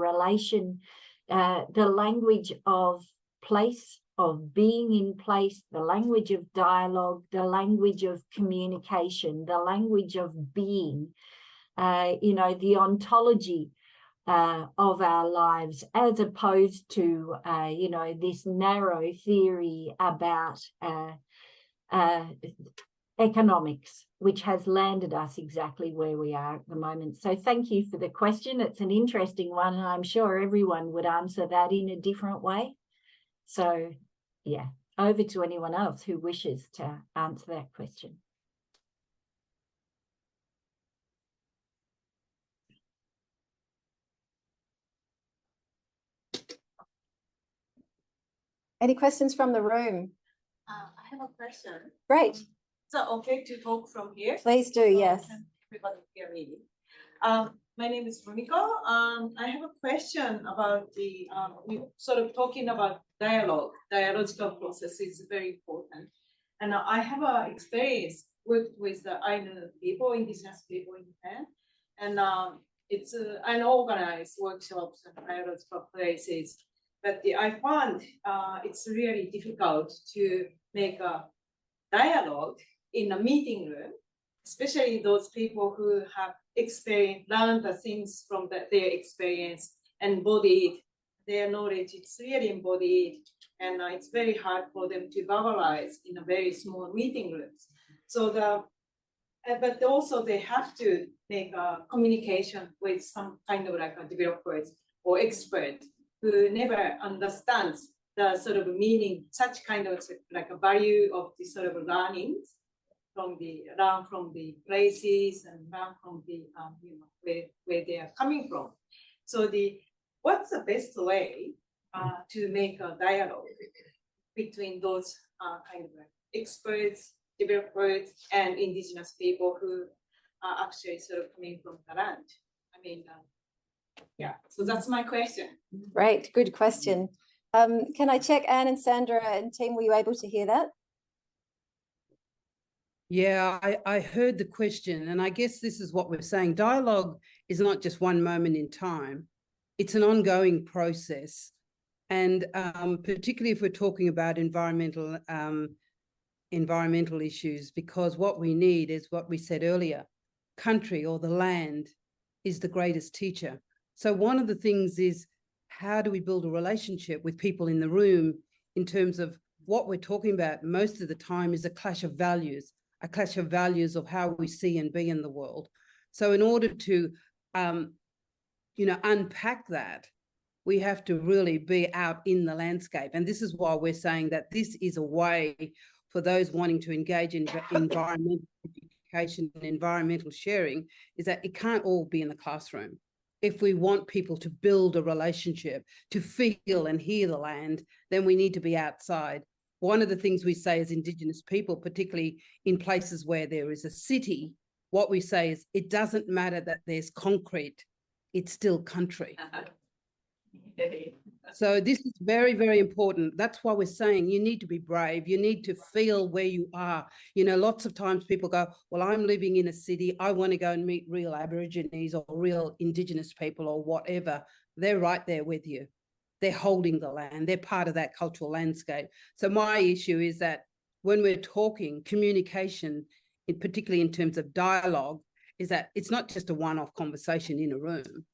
O: language of place, of being in place, the language of dialogue, the language of communication, the language of being, you know, the ontology of our lives, as opposed to, you know, this narrow theory about economics, which has landed us exactly where we are at the moment. So thank you for the question. It's an interesting one, and I'm sure everyone would answer that in a different way. So yeah, over to anyone else who wishes to answer that question.
B: Any questions from the room?
E: I have a question.
B: Great.
E: Is it okay to talk from here?
B: Please do, yes.
E: Everybody hear me. My name is Rumiko. I have a question about the, we sort of talking about dialogue. Dialogical process is very important. And I have a experience worked with the Ainu people, indigenous people in Japan. And it's unorganized workshops and dialogical places. But I found it's really difficult to make a dialogue in a meeting room, especially those people who have learned the things from their experience, embodied their knowledge. It's really embodied, and it's very hard for them to verbalize in a very small meeting rooms. So but also they have to make a communication with some kind of like a developers or expert who never understands the sort of meaning, such kind of like a value of the sort of learnings learn from the places and learn from the where they are coming from. So what's the best way to make a dialogue between those kind of experts, developers, and indigenous people who are actually sort of coming from the land? I mean, yeah. So that's my question.
B: Great, good question. Can I check Anne and Sandra and team? Were you able to hear that?
D: Yeah, I heard the question, and I guess this is what we're saying. Dialogue is not just one moment in time. It's an ongoing process. And particularly if we're talking about environmental issues, because what we need is what we said earlier, country or the land is the greatest teacher. So one of the things is, how do we build a relationship with people in the room in terms of what we're talking about most of the time is a clash of values of how we see and be in the world. So in order to, unpack that, we have to really be out in the landscape. And this is why we're saying that this is a way for those wanting to engage in environmental education and environmental sharing, is that it can't all be in the classroom. If we want people to build a relationship, to feel and hear the land, then we need to be outside. One of the things we say as Indigenous people, particularly in places where there is a city, what we say is, it doesn't matter that there's concrete, it's still country. So this is very, very important. That's why we're saying you need to be brave. You need to feel where you are. Lots of times people go, well, I'm living in a city. I want to go and meet real Aborigines or real Indigenous people or whatever. They're right there with you. They're holding the land. They're part of that cultural landscape. So my issue is that when we're talking communication, particularly in terms of dialogue, is that it's not just a one-off conversation in a room.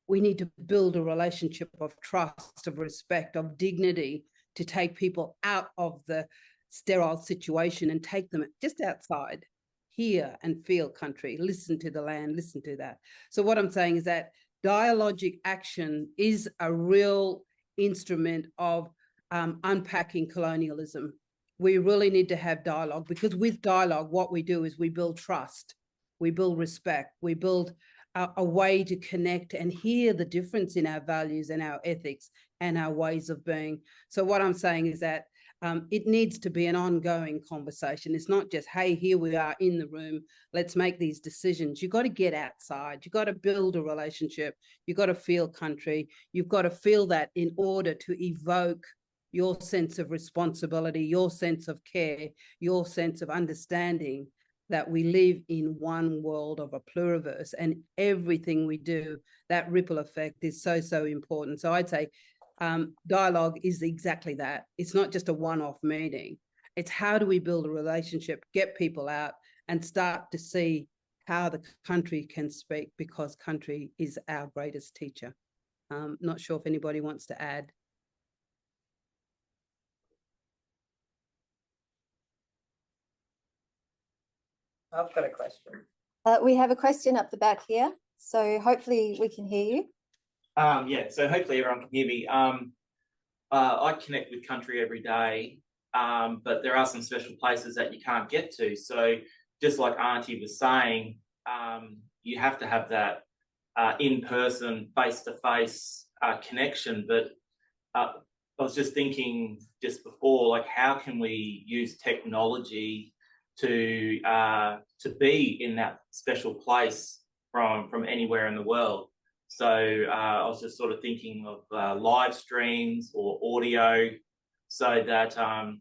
D: We need to build a relationship of trust, of respect, of dignity, to take people out of the sterile situation and take them just outside, hear and feel country, listen to the land, listen to that. So what I'm saying is that dialogic action is a real instrument of unpacking colonialism. We really need to have dialogue, because with dialogue, what we do is we build trust, we build respect, we build a way to connect and hear the difference in our values and our ethics and our ways of being. So what I'm saying is that it needs to be an ongoing conversation. It's not just, hey, here we are in the room, let's make these decisions. You've got to get outside. You've got to build a relationship. You've got to feel country. You've got to feel that in order to evoke your sense of responsibility, your sense of care, your sense of understanding that we live in one world of a pluriverse, and everything we do, that ripple effect is so, so important. So I'd say dialogue is exactly that. It's not just a one-off meeting. It's how do we build a relationship, get people out and start to see how the country can speak, because country is our greatest teacher. Not sure if anybody wants to add.
F: I've got a question.
B: We have a question up the back here, so hopefully we can hear you.
F: Yeah, so hopefully everyone can hear me. I connect with country every day, but there are some special places that you can't get to. So just like Auntie was saying, you have to have that in-person, face-to-face connection. But I was just thinking just before, like, how can we use technology to be in that special place from anywhere in the world? So I was just sort of thinking of live streams or audio, so that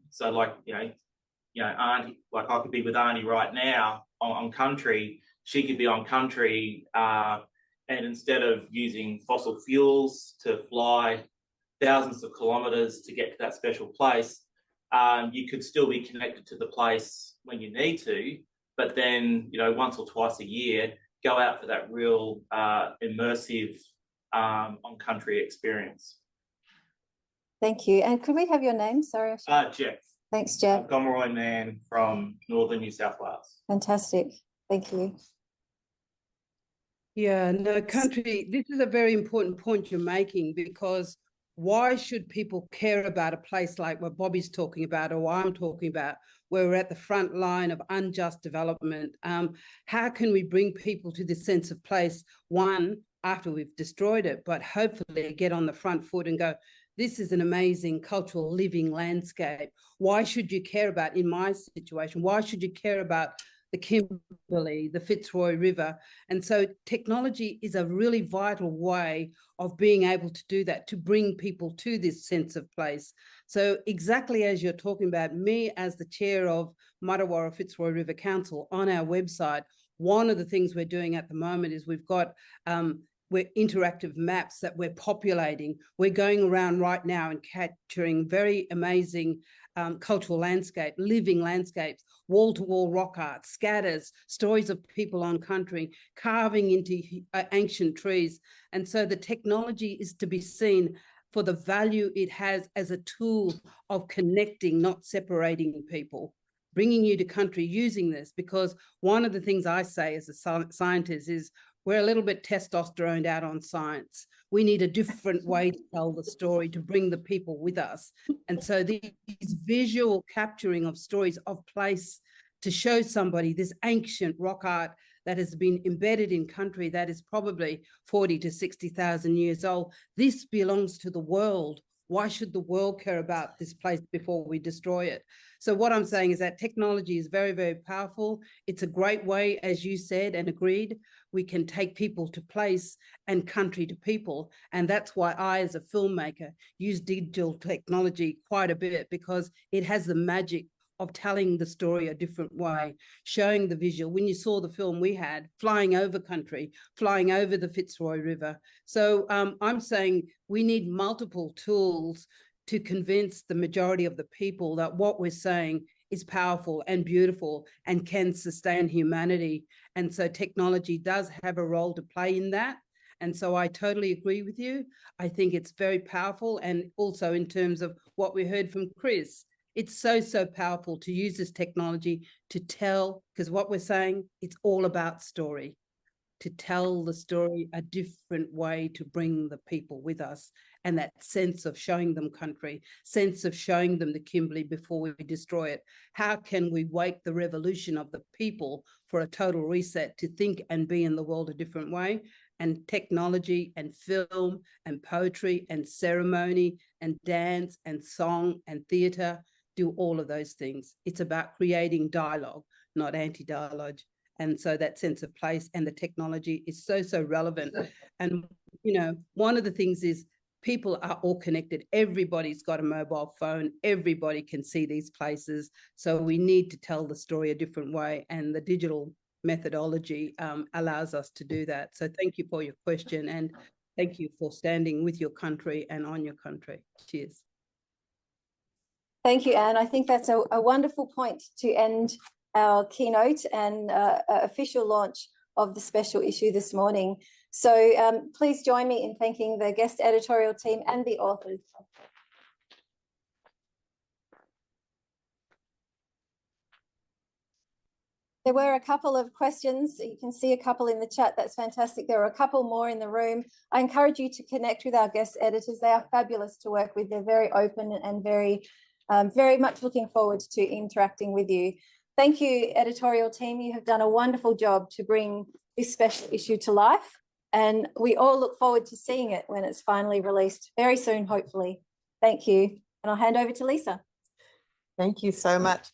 F: so like Auntie, like I could be with Auntie right now on country, she could be on country, and instead of using fossil fuels to fly thousands of kilometres to get to that special place, you could still be connected to the place when you need to, but then, once or twice a year, go out for that real immersive on-country experience.
B: Thank you. And could we have your name? Sorry.
F: Jeff.
B: Thanks, Jeff.
F: Gomeroi man from northern New South Wales.
B: Fantastic. Thank you.
D: Yeah, no, country, this is a very important point you're making, because why should people care about a place like what Bobby's talking about, or what I'm talking about, where we're at the front line of unjust development? How can we bring people to this sense of place, one, after we've destroyed it, but hopefully get on the front foot and go, this is an amazing cultural living landscape. Why should you care about, in my situation, why should you care about the Kimberley, the Fitzroy River? And so technology is a really vital way of being able to do that, to bring people to this sense of place. So exactly as you're talking about, me as the chair of Marawarra Fitzroy River Council, on our website, one of the things we're doing at the moment is we've got we're interactive maps that we're populating. We're going around right now and capturing very amazing cultural landscape, living landscapes, wall-to-wall rock art, scatters, stories of people on country, carving into ancient trees. And so the technology is to be seen for the value it has as a tool of connecting, not separating people, bringing you to country using this. Because one of the things I say as a scientist is, we're a little bit testosteroned out on science. We need a different way to tell the story, to bring the people with us. And so these visual capturing of stories of place, to show somebody this ancient rock art that has been embedded in country that is probably 40 to 60,000 years old. This belongs to the world. Why should the world care about this place before we destroy it? So what I'm saying is that technology is very, very powerful. It's a great way, as you said and agreed, we can take people to place and country to people. And that's why I, as a filmmaker, use digital technology quite a bit, because it has the magic of telling the story a different way, showing the visual. When you saw the film we had, flying over country, flying over the Fitzroy River. So I'm saying we need multiple tools to convince the majority of the people that what we're saying is powerful and beautiful and can sustain humanity. And so technology does have a role to play in that. And so I totally agree with you. I think it's very powerful. And also in terms of what we heard from Chris, it's so, so powerful to use this technology to tell, because what we're saying, it's all about story, to tell the story a different way, to bring the people with us. And that sense of showing them country, sense of showing them the Kimberley before we destroy it. How can we wake the revolution of the people for a total reset, to think and be in the world a different way? And technology and film and poetry and ceremony and dance and song and theatre do all of those things. It's about creating dialogue, not anti-dialogue. And so that sense of place and the technology is so, so relevant. And, one of the things is people are all connected. Everybody's got a mobile phone. Everybody can see these places. So we need to tell the story a different way. And the digital methodology allows us to do that. So thank you for your question. And thank you for standing with your country and on your country. Cheers.
B: Thank you, Anne. I think that's a wonderful point to end our keynote and official launch of the special issue this morning. So please join me in thanking the guest editorial team and the authors. There were a couple of questions. You can see a couple in the chat. That's fantastic. There are a couple more in the room. I encourage you to connect with our guest editors. They are fabulous to work with. They're very open and very much looking forward to interacting with you. Thank you, editorial team. You have done a wonderful job to bring this special issue to life, and we all look forward to seeing it when it's finally released very soon, hopefully. Thank you. And I'll hand over to Lisa.
G: Thank you so much.